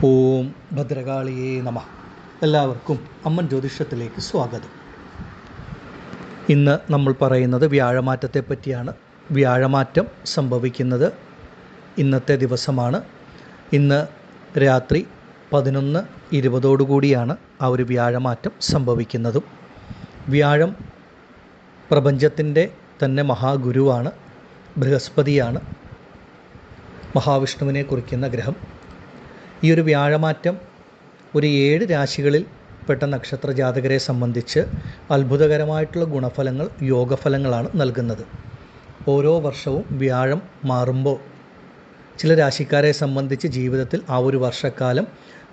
ഓം ഭദ്രകാളിയേ നമഃ. എല്ലാവർക്കും അമ്മൻ ജ്യോതിഷത്തിലേക്ക് സ്വാഗതം. ഇന്ന് നമ്മൾ പറയുന്നത് വ്യാഴമാറ്റത്തെ പറ്റിയാണ്. വ്യാഴമാറ്റം സംഭവിക്കുന്നത് ഇന്നത്തെ ദിവസമാണ്. ഇന്ന് രാത്രി 11:20 ആ ഒരു വ്യാഴമാറ്റം സംഭവിക്കുന്നതും. വ്യാഴം പ്രപഞ്ചത്തിൻ്റെ തന്നെ മഹാഗുരുവാണ്, ബൃഹസ്പതിയാണ്, മഹാവിഷ്ണുവിനെ കുറിക്കുന്ന ഗ്രഹം. ഈ ഒരു വ്യാഴമാറ്റം ഒരു 7 രാശികളിൽ പെട്ട നക്ഷത്ര ജാതകരെ സംബന്ധിച്ച് അത്ഭുതകരമായിട്ടുള്ള ഗുണഫലങ്ങൾ, യോഗഫലങ്ങളാണ് നൽകുന്നത്. ഓരോ വർഷവും വ്യാഴം മാറുമ്പോൾ ചില രാശിക്കാരെ സംബന്ധിച്ച് ജീവിതത്തിൽ ആ ഒരു വർഷക്കാലം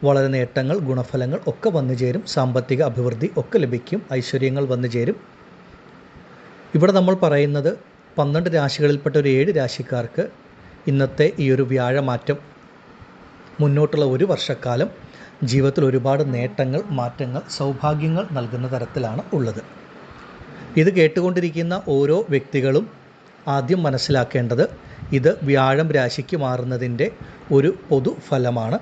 വളരെ നേട്ടങ്ങൾ, ഗുണഫലങ്ങൾ ഒക്കെ വന്നു ചേരും. സാമ്പത്തിക അഭിവൃദ്ധി ഒക്കെ ലഭിക്കും, ഐശ്വര്യങ്ങൾ വന്നു ചേരും. ഇവിടെ നമ്മൾ പറയുന്നത് 12 രാശികളിൽപ്പെട്ട ഒരു 7 രാശിക്കാർക്ക് ഇന്നത്തെ ഈ ഒരു വ്യാഴമാറ്റം മുന്നോട്ടുള്ള ഒരു വർഷക്കാലം ജീവിതത്തിൽ ഒരുപാട് നേട്ടങ്ങൾ, മാറ്റങ്ങൾ, സൗഭാഗ്യങ്ങൾ നൽകുന്ന തരത്തിലാണ് ഉള്ളത്. ഇത് കേട്ടുകൊണ്ടിരിക്കുന്ന ഓരോ വ്യക്തികളും ആദ്യം മനസ്സിലാക്കേണ്ടത് ഇത് വ്യാഴം രാശിക്ക് മാറുന്നതിൻ്റെ ഒരു പൊതുഫലമാണ്.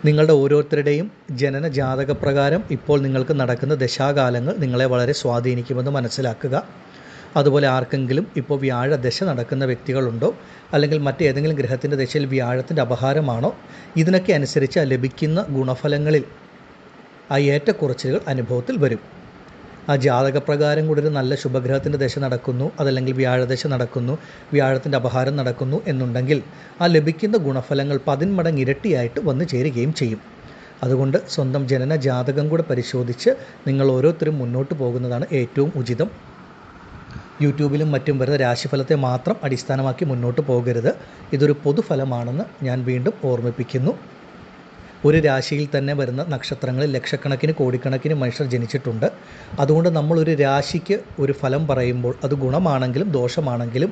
നിങ്ങളുടെ ഓരോരുത്തരുടെയും ജനന ജാതകപ്രകാരം ഇപ്പോൾ നിങ്ങൾക്ക് നടക്കുന്ന ദശാകാലങ്ങൾ നിങ്ങളെ വളരെ സ്വാധീനിക്കുമെന്ന് മനസ്സിലാക്കുക. അതുപോലെ ആർക്കെങ്കിലും ഇപ്പോൾ വ്യാഴദശ നടക്കുന്ന വ്യക്തികളുണ്ടോ, അല്ലെങ്കിൽ മറ്റേതെങ്കിലും ഗ്രഹത്തിൻ്റെ ദശയിൽ വ്യാഴത്തിൻ്റെ അപഹാരമാണോ, ഇതിനൊക്കെ അനുസരിച്ച് ലഭിക്കുന്ന ഗുണഫലങ്ങളിൽ ആ ഏറ്റക്കുറച്ചിലുകൾ അനുഭവത്തിൽ വരും. ആ ജാതകപ്രകാരം കൂടി ഒരു നല്ല ശുഭഗ്രഹത്തിൻ്റെ ദശ നടക്കുന്നു, അതല്ലെങ്കിൽ വ്യാഴദശ നടക്കുന്നു, വ്യാഴത്തിൻ്റെ അപഹാരം നടക്കുന്നു എന്നുണ്ടെങ്കിൽ ആ ലഭിക്കുന്ന ഗുണഫലങ്ങൾ 10 മടങ്ങ് ഇരട്ടിയായിട്ട് വന്നു ചേരുകയും ചെയ്യും. അതുകൊണ്ട് സ്വന്തം ജനന ജാതകം കൂടെ പരിശോധിച്ച് നിങ്ങൾ ഓരോരുത്തരും മുന്നോട്ട് പോകുന്നതാണ് ഏറ്റവും ഉചിതം. യൂട്യൂബിലും മറ്റും വരുന്ന രാശിഫലത്തെ മാത്രം അടിസ്ഥാനമാക്കി മുന്നോട്ട് പോകരുത്. ഇതൊരു പൊതുഫലമാണെന്ന് ഞാൻ വീണ്ടും ഓർമ്മിപ്പിക്കുന്നു. ഒരു രാശിയിൽ തന്നെ വരുന്ന നക്ഷത്രങ്ങളിൽ ലക്ഷക്കണക്കിന് കോടിക്കണക്കിന് മനുഷ്യർ ജനിച്ചിട്ടുണ്ട്. അതുകൊണ്ട് നമ്മളൊരു രാശിക്ക് ഒരു ഫലം പറയുമ്പോൾ അത് ഗുണമാണെങ്കിലും ദോഷമാണെങ്കിലും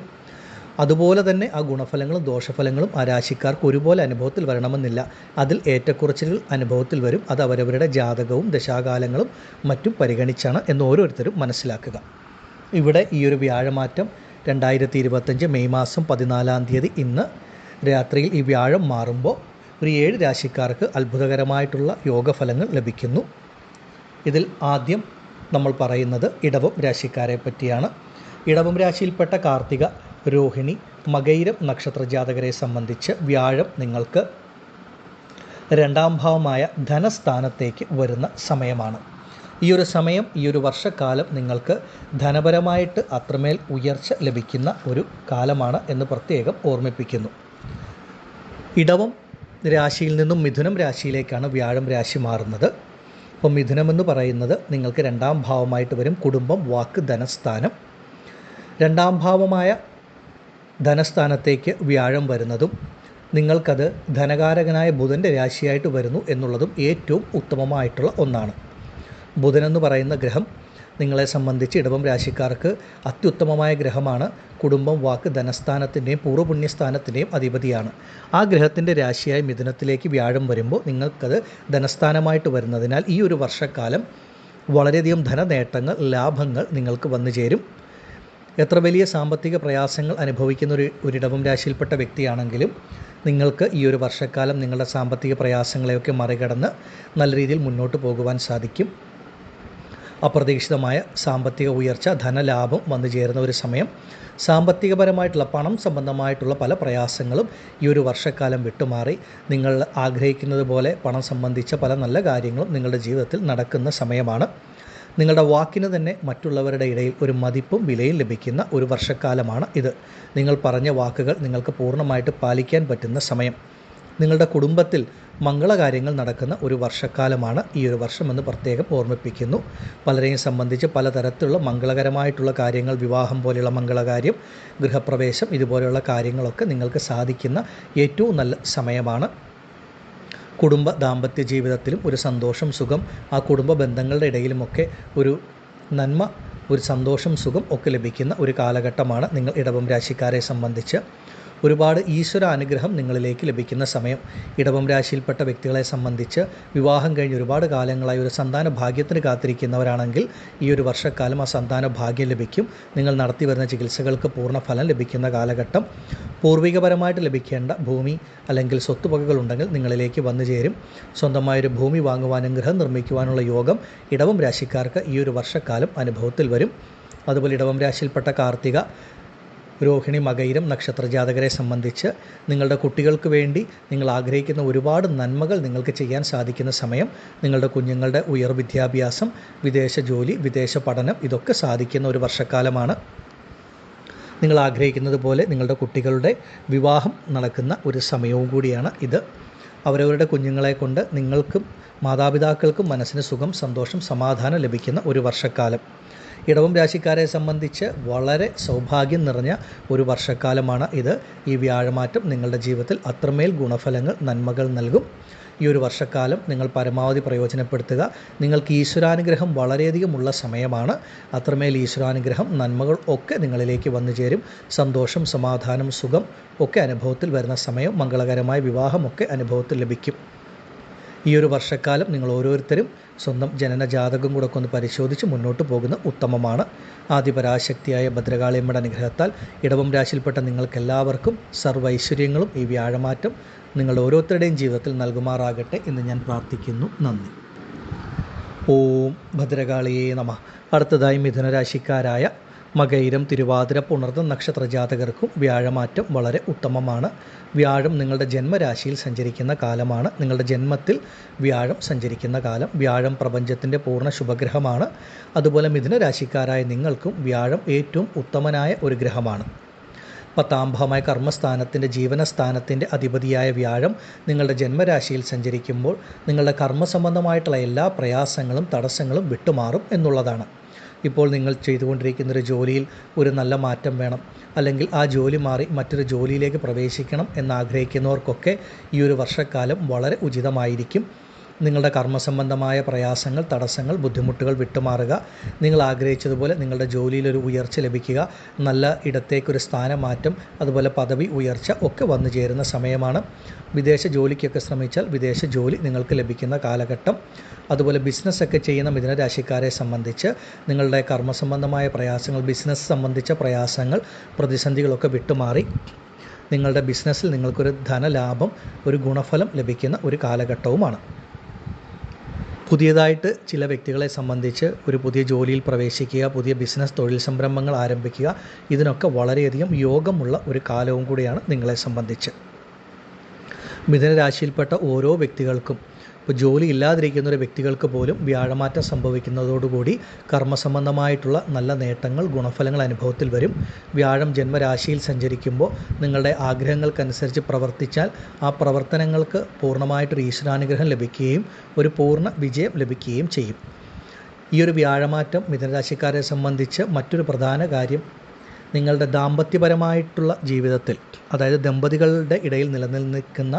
അതുപോലെ തന്നെ ആ ഗുണഫലങ്ങളും ദോഷഫലങ്ങളും ആ രാശിക്കാർക്ക് ഒരുപോലെ അനുഭവത്തിൽ വരണമെന്നില്ല. അതിൽ ഏറ്റക്കുറച്ചിലുകൾ അനുഭവത്തിൽ വരും. അത് അവരവരുടെ ജാതകവും ദശാകാലങ്ങളും മറ്റും പരിഗണിച്ചാണ് എന്ന് ഓരോരുത്തരും മനസ്സിലാക്കുക. ഇവിടെ ഈ ഒരു വ്യാഴമാറ്റം 2025 മെയ് മാസം 14 ഇന്ന് രാത്രിയിൽ ഈ വ്യാഴം മാറുമ്പോൾ ഒരു 7 രാശിക്കാർക്ക് അത്ഭുതകരമായിട്ടുള്ള യോഗഫലങ്ങൾ ലഭിക്കുന്നു. ഇതിൽ ആദ്യം നമ്മൾ പറയുന്നത് ഇടവം രാശിക്കാരെ പറ്റിയാണ്. ഇടവം രാശിയിൽപ്പെട്ട കാർത്തിക, രോഹിണി, മകയിരം നക്ഷത്ര ജാതകരെ സംബന്ധിച്ച് വ്യാഴം നിങ്ങൾക്ക് 2ാം ഭാവമായ ധനസ്ഥാനത്തേക്ക് വരുന്ന സമയമാണ്. ഈ ഒരു സമയം, ഈ ഒരു വർഷക്കാലം നിങ്ങൾക്ക് ധനപരമായിട്ട് അത്രമേൽ ഉയർച്ച ലഭിക്കുന്ന ഒരു കാലമാണ് എന്ന് പ്രത്യേകം ഓർമ്മിപ്പിക്കുന്നു. ഇടവം രാശിയിൽ നിന്നും മിഥുനം രാശിയിലേക്കാണ് വ്യാഴം രാശി മാറുന്നത്. അപ്പോൾ മിഥുനം എന്ന് പറയുന്നത് നിങ്ങൾക്ക് 2ാം ഭാവമായിട്ട് വരും. കുടുംബം, വാക്ക്, ധനസ്ഥാനം. 2ാം ഭാവമായ ധനസ്ഥാനത്തേക്ക് വ്യാഴം വരുന്നതും നിങ്ങൾക്കത് ധനകാരകനായ ബുധൻ്റെ രാശിയായിട്ട് വരുന്നു എന്നുള്ളതും ഏറ്റവും ഉത്തമമായിട്ടുള്ള ഒന്നാണ്. ബുധനെന്ന് പറയുന്ന ഗ്രഹം നിങ്ങളെ സംബന്ധിച്ച് ഇടവം രാശിക്കാർക്ക് അത്യുത്തമമായ ഗ്രഹമാണ്. കുടുംബം, വാക്ക്, ധനസ്ഥാനത്തിൻ്റെയും പൂർവ്വപുണ്യസ്ഥാനത്തിൻ്റെയും അധിപതിയാണ്. ആ ഗ്രഹത്തിൻ്റെ രാശിയായ മിഥുനത്തിലേക്ക് വ്യാഴം വരുമ്പോൾ നിങ്ങൾക്കത് ധനസ്ഥാനമായിട്ട് വരുന്നതിനാൽ ഈ ഒരു വർഷക്കാലം വളരെയധികം ധനനേട്ടങ്ങൾ, ലാഭങ്ങൾ നിങ്ങൾക്ക് വന്നു ചേരും. എത്ര വലിയ സാമ്പത്തിക പ്രയാസങ്ങൾ അനുഭവിക്കുന്ന ഒരു ഇടവം രാശിയിൽപ്പെട്ട വ്യക്തിയാണെങ്കിലും നിങ്ങൾക്ക് ഈ ഒരു വർഷക്കാലം നിങ്ങളുടെ സാമ്പത്തിക പ്രയാസങ്ങളെയൊക്കെ മറികടന്ന് നല്ല രീതിയിൽ മുന്നോട്ട് പോകുവാൻ സാധിക്കും. അപ്രതീക്ഷിതമായ സാമ്പത്തിക ഉയർച്ച, ധനലാഭം വന്നു ചേരുന്ന ഒരു സമയം. സാമ്പത്തികപരമായിട്ടുള്ള പണം സംബന്ധമായിട്ടുള്ള പല പ്രയാസങ്ങളും ഈ ഒരു വർഷക്കാലം വിട്ടുമാറി നിങ്ങൾ ആഗ്രഹിക്കുന്നത് പോലെ പണം സംബന്ധിച്ച പല നല്ല കാര്യങ്ങളും നിങ്ങളുടെ ജീവിതത്തിൽ നടക്കുന്ന സമയമാണ്. നിങ്ങളുടെ വാക്കിന് തന്നെ മറ്റുള്ളവരുടെ ഇടയിൽ ഒരു മതിപ്പും വിലയും ലഭിക്കുന്ന ഒരു വർഷക്കാലമാണ് ഇത്. നിങ്ങൾ പറഞ്ഞ വാക്കുകൾ നിങ്ങൾക്ക് പൂർണ്ണമായിട്ട് പാലിക്കാൻ പറ്റുന്ന സമയം. നിങ്ങളുടെ കുടുംബത്തിൽ മംഗളകാര്യങ്ങൾ നടക്കുന്ന ഒരു വർഷക്കാലമാണ് ഈ ഒരു വർഷമെന്ന് പ്രത്യേകം ഓർമ്മിപ്പിക്കുന്നു. പലരെയും സംബന്ധിച്ച് പലതരത്തിലുള്ള മംഗളകരമായിട്ടുള്ള കാര്യങ്ങൾ, വിവാഹം പോലെയുള്ള മംഗളകാര്യം, ഗൃഹപ്രവേശം, ഇതുപോലെയുള്ള കാര്യങ്ങളൊക്കെ നിങ്ങൾക്ക് സാധിക്കുന്ന ഏറ്റവും നല്ല സമയമാണ്. കുടുംബ ദാമ്പത്യ ജീവിതത്തിലും ഒരു സന്തോഷം, സുഖം, ആ കുടുംബ ബന്ധങ്ങളുടെ ഇടയിലുമൊക്കെ ഒരു നന്മ, ഒരു സന്തോഷം, സുഖം ഒക്കെ ലഭിക്കുന്ന ഒരു കാലഘട്ടമാണ് നിങ്ങൾ ഇടവം രാശിക്കാരെ സംബന്ധിച്ച്. ഒരുപാട് ഈശ്വര അനുഗ്രഹം നിങ്ങളിലേക്ക് ലഭിക്കുന്ന സമയം. ഇടവം രാശിയിൽപ്പെട്ട വ്യക്തികളെ സംബന്ധിച്ച് വിവാഹം കഴിഞ്ഞ് ഒരുപാട് കാലങ്ങളായി ഒരു സന്താന ഭാഗ്യത്തിന് കാത്തിരിക്കുന്നവരാണെങ്കിൽ ഈ ഒരു വർഷക്കാലം ആ സന്താന ഭാഗ്യം ലഭിക്കും. നിങ്ങൾ നടത്തി വരുന്ന ചികിത്സകൾക്ക് പൂർണ്ണ ഫലം ലഭിക്കുന്ന കാലഘട്ടം. പൂർവികപരമായിട്ട് ലഭിക്കേണ്ട ഭൂമി അല്ലെങ്കിൽ സ്വത്തുവകകളുണ്ടെങ്കിൽ നിങ്ങളിലേക്ക് വന്നു ചേരും. സ്വന്തമായൊരു ഭൂമി വാങ്ങുവാനും ഗൃഹം നിർമ്മിക്കുവാനുള്ള യോഗം ഇടവം രാശിക്കാർക്ക് ഈ ഒരു വർഷക്കാലം അനുഭവത്തിൽ വരും. അതുപോലെ ഇടവം രാശിയിൽപ്പെട്ട കാർത്തിക, രോഹിണി, മകയിരം നക്ഷത്രജാതകരെ സംബന്ധിച്ച് നിങ്ങളുടെ കുട്ടികൾക്ക് വേണ്ടി നിങ്ങൾ ആഗ്രഹിക്കുന്ന ഒരുപാട് നന്മകൾ നിങ്ങൾക്ക് ചെയ്യാൻ സാധിക്കുന്ന സമയം. നിങ്ങളുടെ കുഞ്ഞുങ്ങളുടെ വിദ്യാഭ്യാസം, വിദേശ ജോലി, വിദേശ പഠനം ഇതൊക്കെ സാധിക്കുന്ന ഒരു വർഷക്കാലമാണ്. നിങ്ങൾ ആഗ്രഹിക്കുന്നത് പോലെ നിങ്ങളുടെ കുട്ടികളുടെ വിവാഹം നടക്കുന്ന ഒരു സമയവും കൂടിയാണ് ഇത്. അവരവരുടെ കുഞ്ഞുങ്ങളെ കൊണ്ട് നിങ്ങൾക്കും മാതാപിതാക്കൾക്കും മനസ്സിന് സുഖം, സന്തോഷം, സമാധാനം ലഭിക്കുന്ന ഒരു വർഷക്കാലം. ഇടവം രാശിക്കാരെ സംബന്ധിച്ച് വളരെ സൗഭാഗ്യം നിറഞ്ഞ ഒരു വർഷക്കാലമാണ് ഇത്. ഈ വ്യാഴമാറ്റം നിങ്ങളുടെ ജീവിതത്തിൽ അത്രമേൽ ഗുണഫലങ്ങൾ, നന്മകൾ നൽകും. ഈ ഒരു വർഷക്കാലം നിങ്ങൾ പരമാവധി പ്രയോജനപ്പെടുത്തുക. നിങ്ങൾക്ക് ഈശ്വരാനുഗ്രഹം വളരെയധികം ഉള്ള സമയമാണ്. അത്രമേൽ ഈശ്വരാനുഗ്രഹം, നന്മകൾ ഒക്കെ നിങ്ങളിലേക്ക് വന്നു ചേരും. സന്തോഷം, സമാധാനം, സുഖം ഒക്കെ അനുഭവത്തിൽ വരുന്ന സമയം. മംഗളകരമായ വിവാഹമൊക്കെ അനുഭവത്തിൽ ലഭിക്കും. ഈ ഒരു വർഷക്കാലം നിങ്ങൾ ഓരോരുത്തരും സ്വന്തം ജനന ജാതകം കൂടെ ഒന്ന് പരിശോധിച്ച് മുന്നോട്ട് പോകുന്ന ഉത്തമമാണ്. ആദിപരാശക്തിയായ ഭദ്രകാളിയമ്മയുടെ അനുഗ്രഹത്താൽ ഇടവം രാശിയിൽപ്പെട്ട നിങ്ങൾക്കെല്ലാവർക്കും സർവ്വൈശ്വര്യങ്ങളും ഈ വ്യാഴമാറ്റം നിങ്ങളുടെ ഓരോരുത്തരുടെയും ജീവിതത്തിൽ നൽകുമാറാകട്ടെ എന്ന് ഞാൻ പ്രാർത്ഥിക്കുന്നു. നന്ദി. ഓം ഭദ്രകാളിയേ നമഃ. അടുത്തതായി മിഥുനരാശിക്കാരായ മകയിരം, തിരുവാതിര, പുണർദം നക്ഷത്രജാതകർക്കും വ്യാഴമാറ്റം വളരെ ഉത്തമമാണ്. വ്യാഴം നിങ്ങളുടെ ജന്മരാശിയിൽ സഞ്ചരിക്കുന്ന കാലമാണ്. നിങ്ങളുടെ ജന്മത്തിൽ വ്യാഴം സഞ്ചരിക്കുന്ന കാലം. വ്യാഴം പ്രപഞ്ചത്തിൻ്റെ പൂർണ്ണ ശുഭഗ്രഹമാണ്. അതുപോലെ മിഥുനരാശിക്കാരായ നിങ്ങൾക്കും വ്യാഴം ഏറ്റവും ഉത്തമനായ ഒരു ഗ്രഹമാണ്. 10ാം ഭാവമായ കർമ്മസ്ഥാനത്തിൻ്റെ, ജീവനസ്ഥാനത്തിൻ്റെ അധിപതിയായ വ്യാഴം നിങ്ങളുടെ ജന്മരാശിയിൽ സഞ്ചരിക്കുമ്പോൾ നിങ്ങളുടെ കർമ്മസംബന്ധമായിട്ടുള്ള എല്ലാ പ്രയാസങ്ങളും തടസ്സങ്ങളും വിട്ടുമാറും എന്നുള്ളതാണ്. ഇപ്പോൾ നിങ്ങൾ ചെയ്തുകൊണ്ടിരിക്കുന്നൊരു ജോലിയിൽ ഒരു നല്ല മാറ്റം വേണം, അല്ലെങ്കിൽ ആ ജോലി മാറി മറ്റൊരു ജോലിയിലേക്ക് പ്രവേശിക്കണം എന്നാഗ്രഹിക്കുന്നവർക്കൊക്കെ ഈ ഒരു വർഷക്കാലം വളരെ ഉചിതമായിരിക്കും. നിങ്ങളുടെ കർമ്മസംബന്ധമായ പ്രയാസങ്ങൾ, തടസ്സങ്ങൾ, ബുദ്ധിമുട്ടുകൾ വിട്ടുമാറുക. നിങ്ങൾ ആഗ്രഹിച്ചതുപോലെ നിങ്ങളുടെ ജോലിയിലൊരു ഉയർച്ച ലഭിക്കുക, നല്ല ഇടത്തേക്കൊരു സ്ഥാനമാറ്റം, അതുപോലെ പദവി ഉയർച്ച ഒക്കെ വന്നു ചേരുന്ന സമയമാണ്. വിദേശ ജോലിക്കൊക്കെ ശ്രമിച്ചാൽ വിദേശ ജോലി നിങ്ങൾക്ക് ലഭിക്കുന്ന കാലഘട്ടം. അതുപോലെ ബിസിനസ്സൊക്കെ ചെയ്യുന്ന മിഥുനരാശിക്കാരെ സംബന്ധിച്ച് നിങ്ങളുടെ കർമ്മസംബന്ധമായ പ്രയാസങ്ങൾ, ബിസിനസ് സംബന്ധിച്ച പ്രയാസങ്ങൾ, പ്രതിസന്ധികളൊക്കെ വിട്ടുമാറി നിങ്ങളുടെ ബിസിനസ്സിൽ നിങ്ങൾക്കൊരു ധനലാഭം, ഒരു ഗുണഫലം ലഭിക്കുന്ന ഒരു കാലഘട്ടവുമാണ്. പുതിയതായിട്ട് ചില വ്യക്തികളെ സംബന്ധിച്ച് ഒരു പുതിയ ജോലിയിൽ പ്രവേശിക്കുക, പുതിയ ബിസിനസ്, തൊഴിൽ സംരംഭങ്ങൾ ആരംഭിക്കുക, ഇതിനൊക്കെ വളരെയധികം യോഗമുള്ള ഒരു കാലവും കൂടിയാണ് നിങ്ങളെ സംബന്ധിച്ച്. മിഥുനരാശിയിൽപ്പെട്ട ഓരോ വ്യക്തികൾക്കും, ഇപ്പോൾ ജോലി ഇല്ലാതിരിക്കുന്ന ഒരു വ്യക്തികൾക്ക് പോലും വ്യാഴമാറ്റം സംഭവിക്കുന്നതോടുകൂടി കർമ്മസംബന്ധമായിട്ടുള്ള നല്ല നേട്ടങ്ങൾ, ഗുണഫലങ്ങൾ അനുഭവത്തിൽ വരും. വ്യാഴം ജന്മരാശിയിൽ സഞ്ചരിക്കുമ്പോൾ നിങ്ങളുടെ ആഗ്രഹങ്ങൾക്കനുസരിച്ച് പ്രവർത്തിച്ചാൽ ആ പ്രവർത്തനങ്ങൾക്ക് പൂർണ്ണമായിട്ടൊരു ഈശ്വരാനുഗ്രഹം ലഭിക്കുകയും ഒരു പൂർണ്ണ വിജയം ലഭിക്കുകയും ചെയ്യും. ഈ ഒരു വ്യാഴമാറ്റം മിഥുനരാശിക്കാരെ സംബന്ധിച്ച് മറ്റൊരു പ്രധാന കാര്യം, നിങ്ങളുടെ ദാമ്പത്യപരമായിട്ടുള്ള ജീവിതത്തിൽ, അതായത് ദമ്പതികളുടെ ഇടയിൽ നിലനിൽക്കുന്ന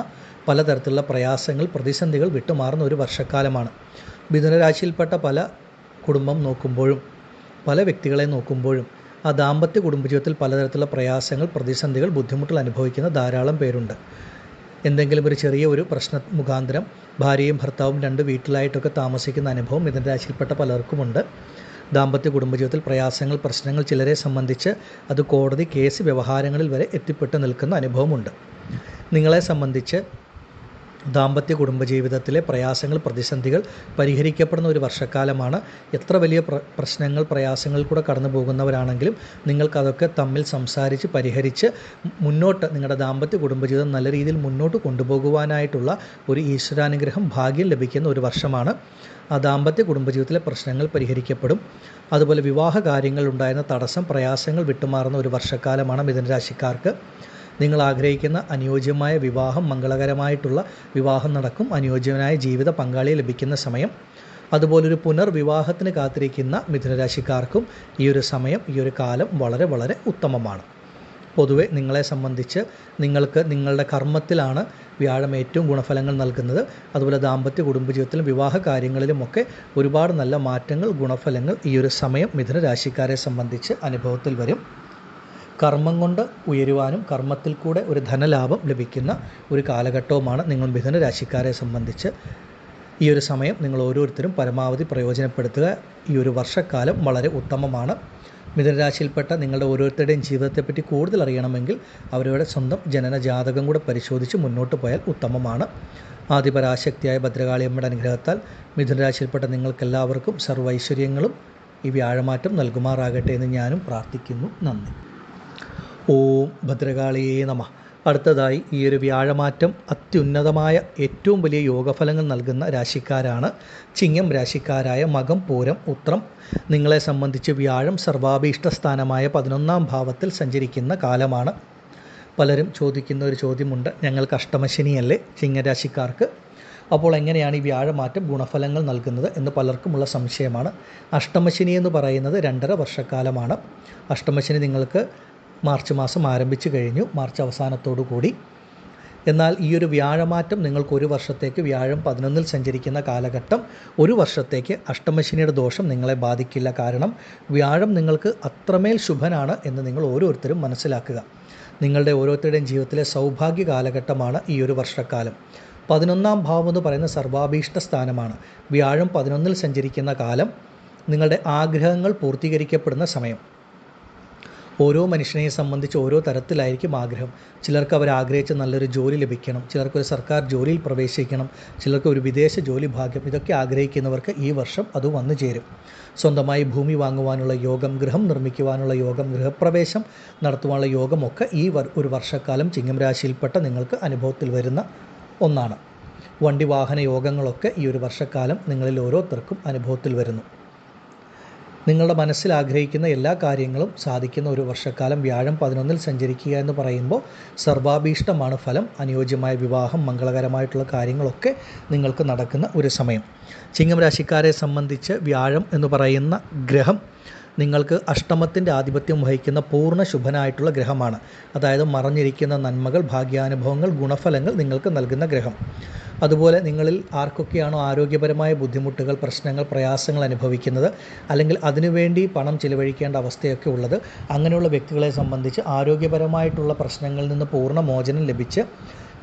പലതരത്തിലുള്ള പ്രയാസങ്ങൾ, പ്രതിസന്ധികൾ വിട്ടുമാറുന്ന ഒരു വർഷക്കാലമാണ്. മിഥുനരാശിയിൽപ്പെട്ട പല കുടുംബം നോക്കുമ്പോഴും, പല വ്യക്തികളെ നോക്കുമ്പോഴും ആ ദാമ്പത്യ കുടുംബജീവിതത്തിൽ പലതരത്തിലുള്ള പ്രയാസങ്ങൾ, പ്രതിസന്ധികൾ, ബുദ്ധിമുട്ടുകൾ അനുഭവിക്കുന്ന ധാരാളം പേരുണ്ട്. എന്തെങ്കിലും ഒരു ചെറിയ ഒരു പ്രശ്ന മുഖാന്തരം ഭാര്യയും ഭർത്താവും രണ്ട് വീട്ടിലായിട്ടൊക്കെ താമസിക്കുന്ന അനുഭവം മിഥുനരാശിയിൽപ്പെട്ട പലർക്കുമുണ്ട്. ദാമ്പത്യ കുടുംബജീവിതത്തിൽ പ്രയാസങ്ങൾ, പ്രശ്നങ്ങൾ ചിലരെ സംബന്ധിച്ച് അത് കോടതി കേസ് വ്യവഹാരങ്ങളിൽ വരെ എത്തിപ്പെട്ട് നിൽക്കുന്ന അനുഭവമുണ്ട്. നിങ്ങളെ സംബന്ധിച്ച് ദാമ്പത്യ കുടുംബജീവിതത്തിലെ പ്രയാസങ്ങൾ, പ്രതിസന്ധികൾ പരിഹരിക്കപ്പെടുന്ന ഒരു വർഷക്കാലമാണ്. എത്ര വലിയ പ്രശ്നങ്ങൾ, പ്രയാസങ്ങൾ കൂടെ കടന്നു പോകുന്നവരാണെങ്കിലും നിങ്ങൾക്കതൊക്കെ തമ്മിൽ സംസാരിച്ച് പരിഹരിച്ച് മുന്നോട്ട് നിങ്ങളുടെ ദാമ്പത്യ കുടുംബജീവിതം നല്ല രീതിയിൽ മുന്നോട്ട് കൊണ്ടുപോകുവാനായിട്ടുള്ള ഒരു ഈശ്വരാനുഗ്രഹം, ഭാഗ്യം ലഭിക്കുന്ന ഒരു വർഷമാണ്. ആ ദാമ്പത്യ കുടുംബജീവിതത്തിലെ പ്രശ്നങ്ങൾ പരിഹരിക്കപ്പെടും. അതുപോലെ വിവാഹ കാര്യങ്ങൾ ഉണ്ടായിരുന്ന തടസ്സം, പ്രയാസങ്ങൾ വിട്ടുമാറുന്ന ഒരു വർഷക്കാലമാണ് മിഥുനരാശിക്കാർക്ക്. നിങ്ങൾ ആഗ്രഹിക്കുന്ന അനുയോജ്യമായ വിവാഹം, മംഗളകരമായിട്ടുള്ള വിവാഹം നടക്കും. അനുയോജ്യനായ ജീവിത പങ്കാളിയെ ലഭിക്കുന്ന സമയം. അതുപോലൊരു പുനർവിവാഹത്തിന് കാത്തിരിക്കുന്ന മിഥുനരാശിക്കാർക്കും ഈ ഒരു സമയം, ഈ ഒരു കാലം വളരെ വളരെ ഉത്തമമാണ്. പൊതുവെ നിങ്ങളെ സംബന്ധിച്ച് നിങ്ങൾക്ക് നിങ്ങളുടെ കർമ്മത്തിലാണ് വ്യാഴം ഏറ്റവും ഗുണഫലങ്ങൾ നൽകുന്നത്. അതുപോലെ ദാമ്പത്യ കുടുംബജീവിതത്തിലും വിവാഹ കാര്യങ്ങളിലുമൊക്കെ ഒരുപാട് നല്ല മാറ്റങ്ങൾ, ഗുണഫലങ്ങൾ ഈ ഒരു സമയം മിഥുനരാശിക്കാരെ സംബന്ധിച്ച് അനുഭവത്തിൽ വരും. കർമ്മം കൊണ്ട് ഉയരുവാനും കർമ്മത്തിൽ കൂടെ ഒരു ധനലാഭം ലഭിക്കുന്ന ഒരു കാലഘട്ടവുമാണ് നിങ്ങൾ മിഥുന രാശിക്കാരെ സംബന്ധിച്ച്. ഈ ഒരു സമയം നിങ്ങൾ ഓരോരുത്തരും പരമാവധി പ്രയോജനപ്പെടുത്തുക. ഈ ഒരു വർഷക്കാലം വളരെ ഉത്തമമാണ്. മിഥുനരാശിയിൽപ്പെട്ട നിങ്ങളുടെ ഓരോരുത്തരുടെയും ജീവിതത്തെപ്പറ്റി കൂടുതൽ അറിയണമെങ്കിൽ അവരുടെ സ്വന്തം ജനന ജാതകം കൂടെ പരിശോധിച്ച് മുന്നോട്ട് പോയാൽ ഉത്തമമാണ്. ആദിപരാശക്തിയായ ഭദ്രകാളിയമ്മയുടെ അനുഗ്രഹത്താൽ മിഥുനരാശിയിൽപ്പെട്ട നിങ്ങൾക്കെല്ലാവർക്കും സർവ്വൈശ്വര്യങ്ങളും ഈ വ്യാഴമാറ്റം നൽകുമാറാകട്ടെ എന്ന് ഞാനും പ്രാർത്ഥിക്കുന്നു. നന്ദി. ഓം ഭദ്രകാളിയേ നമഃ. അടുത്തതായി ഈ ഒരു വ്യാഴമാറ്റം അത്യുന്നതമായ ഏറ്റവും വലിയ യോഗഫലങ്ങൾ നൽകുന്ന രാശിക്കാരാണ് ചിങ്ങം രാശിക്കാരായ മകം, പൂരം, ഉത്രം. നിങ്ങളെ സംബന്ധിച്ച് വ്യാഴം സർവാഭീഷ്ട സ്ഥാനമായ 11-ാം ഭാവത്തിൽ സഞ്ചരിക്കുന്ന കാലമാണ്. പലരും ചോദിക്കുന്ന ഒരു ചോദ്യമുണ്ട്, ഞങ്ങൾക്ക് അഷ്ടമശനിയല്ലേ ചിങ്ങരാശിക്കാർക്ക്? അപ്പോൾ എങ്ങനെയാണ് ഈ വ്യാഴമാറ്റം ഗുണഫലങ്ങൾ നൽകുന്നത് എന്ന് പലർക്കുമുള്ള സംശയമാണ്. അഷ്ടമശനി എന്ന് പറയുന്നത് 2.5 വർഷക്കാലമാണ്. അഷ്ടമശനി നിങ്ങൾക്ക് മാർച്ച് മാസം ആരംഭിച്ചു കഴിഞ്ഞു, മാർച്ച് അവസാനത്തോടു കൂടി. എന്നാൽ ഈ ഒരു വ്യാഴമാറ്റം നിങ്ങൾക്ക് ഒരു വർഷത്തേക്ക്, വ്യാഴം 11-ൽ സഞ്ചരിക്കുന്ന കാലഘട്ടം ഒരു വർഷത്തേക്ക് അഷ്ടമശനിയുടെ ദോഷം നിങ്ങളെ ബാധിക്കില്ല. കാരണം വ്യാഴം നിങ്ങൾക്ക് അത്രമേൽ ശുഭനാണ് എന്ന് നിങ്ങൾ ഓരോരുത്തരും മനസ്സിലാക്കുക. നിങ്ങളുടെ ഓരോരുത്തരുടെയും ജീവിതത്തിലെ സൗഭാഗ്യ കാലഘട്ടമാണ് ഈ ഒരു വർഷക്കാലം. 11-ാം ഭാവം എന്ന് പറയുന്ന സർവാഭീഷ്ട സ്ഥാനമാണ്. വ്യാഴം 11-ൽ സഞ്ചരിക്കുന്ന കാലം നിങ്ങളുടെ ആഗ്രഹങ്ങൾ പൂർത്തീകരിക്കപ്പെടുന്ന സമയം. ഓരോ മനുഷ്യനെയും സംബന്ധിച്ച് ഓരോ തരത്തിലായിരിക്കും ആഗ്രഹം. ചിലർക്ക് അവർ ആഗ്രഹിച്ച നല്ലൊരു ജോലി ലഭിക്കണം, ചിലർക്കൊരു സർക്കാർ ജോലിയിൽ പ്രവേശിക്കണം, ചിലർക്ക് ഒരു വിദേശ ജോലി ഭാഗ്യം. ഇതൊക്കെ ആഗ്രഹിക്കുന്നവർക്ക് ഈ വർഷം അത് വന്നു ചേരും. സ്വന്തമായി ഭൂമി വാങ്ങുവാനുള്ള യോഗം, ഗൃഹം നിർമ്മിക്കുവാനുള്ള യോഗം, ഗൃഹപ്രവേശം നടത്തുവാനുള്ള യോഗമൊക്കെ ഈ ഒരു വർഷക്കാലം ചിങ്ങം രാശിയിൽപ്പെട്ട നിങ്ങൾക്ക് അനുഭവത്തിൽ വരുന്ന ഒന്നാണ്. വണ്ടി വാഹന യോഗങ്ങളൊക്കെ ഈ ഒരു വർഷക്കാലം നിങ്ങളിൽ ഓരോരുത്തർക്കും അനുഭവത്തിൽ വരുന്നു. നിങ്ങളുടെ മനസ്സിൽ ആഗ്രഹിക്കുന്ന എല്ലാ കാര്യങ്ങളും സാധിക്കുന്ന ഒരു വർഷക്കാലം. വ്യാഴം 11-ൽ സഞ്ചരിക്കുക എന്ന് പറയുമ്പോൾ സർവാഭീഷ്ടമാണ് ഫലം. അനുയോജ്യമായ വിവാഹം, മംഗളകരമായിട്ടുള്ള കാര്യങ്ങളൊക്കെ നിങ്ങൾക്ക് നടക്കുന്ന ഒരു സമയം. ചിങ്ങം രാശിക്കാരെ സംബന്ധിച്ച് വ്യാഴം എന്ന് പറയുന്ന ഗ്രഹം നിങ്ങൾക്ക് അഷ്ടമത്തിൻ്റെ ആധിപത്യം വഹിക്കുന്ന പൂർണ്ണ ശുഭനായിട്ടുള്ള ഗ്രഹമാണ്. അതായത് മറഞ്ഞിരിക്കുന്ന നന്മകൾ, ഭാഗ്യാനുഭവങ്ങൾ, ഗുണഫലങ്ങൾ നിങ്ങൾക്ക് നൽകുന്ന ഗ്രഹം. അതുപോലെ നിങ്ങളിൽ ആർക്കൊക്കെയാണോ ആരോഗ്യപരമായ ബുദ്ധിമുട്ടുകൾ, പ്രശ്നങ്ങൾ, പ്രയാസങ്ങൾ അനുഭവിക്കുന്നത്, അല്ലെങ്കിൽ അതിനുവേണ്ടി പണം ചിലവഴിക്കേണ്ട അവസ്ഥയൊക്കെ ഉള്ളത്, അങ്ങനെയുള്ള വ്യക്തികളെ സംബന്ധിച്ച് ആരോഗ്യപരമായിട്ടുള്ള പ്രശ്നങ്ങളിൽ നിന്ന് പൂർണ്ണ മോചനം ലഭിച്ച്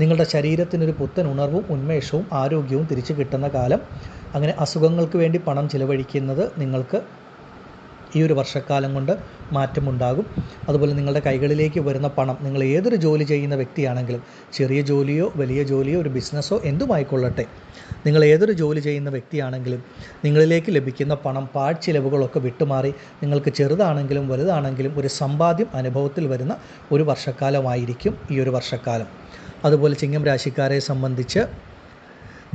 നിങ്ങളുടെ ശരീരത്തിനൊരു പുത്തൻ ഉണർവും ഉന്മേഷവും ആരോഗ്യവും തിരിച്ചു കിട്ടുന്ന കാലം. അങ്ങനെ അസുഖങ്ങൾക്ക് വേണ്ടി പണം ചിലവഴിക്കുന്നത് നിങ്ങൾക്ക് ഈ ഒരു വർഷക്കാലം കൊണ്ട് മാറ്റമുണ്ടാകും. അതുപോലെ നിങ്ങളുടെ കൈകളിലേക്ക് വരുന്ന പണം, നിങ്ങൾ ഏതൊരു ജോലി ചെയ്യുന്ന വ്യക്തിയാണെങ്കിലും, ചെറിയ ജോലിയോ വലിയ ജോലിയോ ഒരു ബിസിനസ്സോ എന്തുമായിക്കൊള്ളട്ടെ, നിങ്ങൾ ഏതൊരു ജോലി ചെയ്യുന്ന വ്യക്തിയാണെങ്കിലും നിങ്ങളിലേക്ക് ലഭിക്കുന്ന പണം പാഴ്ചിലവുകളൊക്കെ വിട്ടുമാറി നിങ്ങൾക്ക് ചെറുതാണെങ്കിലും വലുതാണെങ്കിലും ഒരു സമ്പാദ്യം അനുഭവത്തിൽ വരുന്ന ഒരു വർഷക്കാലമായിരിക്കും ഈ ഒരു വർഷക്കാലം. അതുപോലെ ചിങ്ങം രാശിക്കാരെ സംബന്ധിച്ച്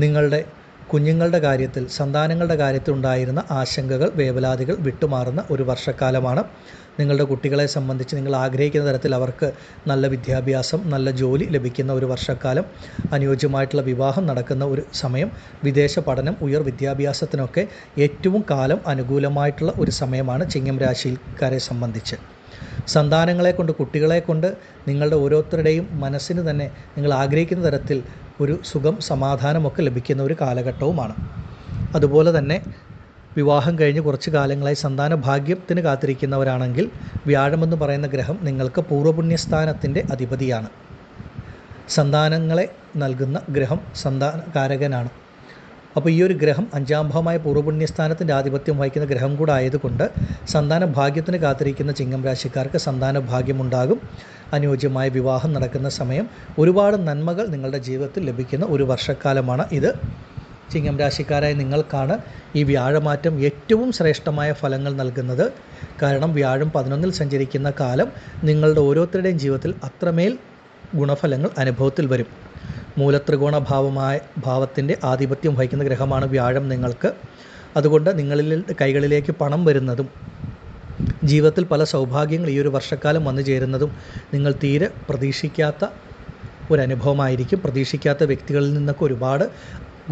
നിങ്ങളുടെ കുഞ്ഞുങ്ങളുടെ കാര്യത്തിൽ, സന്താനങ്ങളുടെ കാര്യത്തിൽ ഉണ്ടായിരുന്ന ആശങ്കകൾ, വേവലാതികൾ വിട്ടുമാറുന്ന ഒരു വർഷക്കാലമാണ്. നിങ്ങളുടെ കുട്ടികളെ സംബന്ധിച്ച് നിങ്ങൾ ആഗ്രഹിക്കുന്ന തരത്തിൽ അവർക്ക് നല്ല വിദ്യാഭ്യാസം, നല്ല ജോലി ലഭിക്കുന്ന ഒരു വർഷക്കാലം, അനുയോജ്യമായിട്ടുള്ള വിവാഹം നടക്കുന്ന ഒരു സമയം, വിദേശ പഠനം, ഉയർ വിദ്യാഭ്യാസത്തിനൊക്കെ ഏറ്റവും കാലം അനുകൂലമായിട്ടുള്ള ഒരു സമയമാണ് ചിങ്ങം രാശിക്കാരെ സംബന്ധിച്ച്. സന്താനങ്ങളെ കൊണ്ട്, കുട്ടികളെ കൊണ്ട് നിങ്ങളുടെ ഓരോരുത്തരുടെയും മനസ്സിന് തന്നെ നിങ്ങൾ ആഗ്രഹിക്കുന്ന തരത്തിൽ ഒരു സുഖം, സമാധാനമൊക്കെ ലഭിക്കുന്ന ഒരു കാലഘട്ടവുമാണ്. അതുപോലെ തന്നെ വിവാഹം കഴിഞ്ഞ് കുറച്ച് കാലങ്ങളായി സന്താന ഭാഗ്യത്തിന് കാത്തിരിക്കുന്നവരാണെങ്കിൽ വ്യാഴമെന്ന് പറയുന്ന ഗ്രഹം നിങ്ങൾക്ക് പൂർവ്വപുണ്യസ്ഥാനത്തിൻ്റെ അധിപതിയാണ്. സന്താനങ്ങളെ നൽകുന്ന ഗ്രഹം സന്താനകാരകനാണ്. അപ്പോൾ ഈ ഒരു ഗ്രഹം 5-ാം ഭാവമായ പൂർവ്വപുണ്യസ്ഥാനത്തിൻ്റെ ആധിപത്യം വഹിക്കുന്ന ഗ്രഹം കൂടെ ആയതുകൊണ്ട് സന്താന ഭാഗ്യത്തിന് കാത്തിരിക്കുന്ന ചിങ്ങം രാശിക്കാർക്ക് സന്താന ഭാഗ്യമുണ്ടാകും. അനുയോജ്യമായ വിവാഹം നടക്കുന്ന സമയം, ഒരുപാട് നന്മകൾ നിങ്ങളുടെ ജീവിതത്തിൽ ലഭിക്കുന്ന ഒരു വർഷക്കാലമാണ് ഇത്. ചിങ്ങം രാശിക്കാരായ നിങ്ങൾക്കാണ് ഈ വ്യാഴമാറ്റം ഏറ്റവും ശ്രേഷ്ഠമായ ഫലങ്ങൾ നൽകുന്നത്. കാരണം വ്യാഴം 11-ൽ സഞ്ചരിക്കുന്ന കാലം നിങ്ങളുടെ ഓരോരുത്തരുടെയും ജീവിതത്തിൽ അത്രമേൽ ഗുണഫലങ്ങൾ അനുഭവത്തിൽ വരും. മൂലത്രികോണ ഭാവത്തിൻ്റെ ആധിപത്യം വഹിക്കുന്ന ഗ്രഹമാണ് വ്യാഴം നിങ്ങൾക്ക്. അതുകൊണ്ട് നിങ്ങളിൽ കൈകളിലേക്ക് പണം വരുന്നതും ജീവിതത്തിൽ പല സൗഭാഗ്യങ്ങൾ ഈ ഒരു വർഷക്കാലം വന്നു ചേരുന്നതും നിങ്ങൾ തീരെ പ്രതീക്ഷിക്കാത്ത ഒരനുഭവമായിരിക്കും. പ്രതീക്ഷിക്കാത്ത വ്യക്തികളിൽ നിന്നൊക്കെ ഒരുപാട്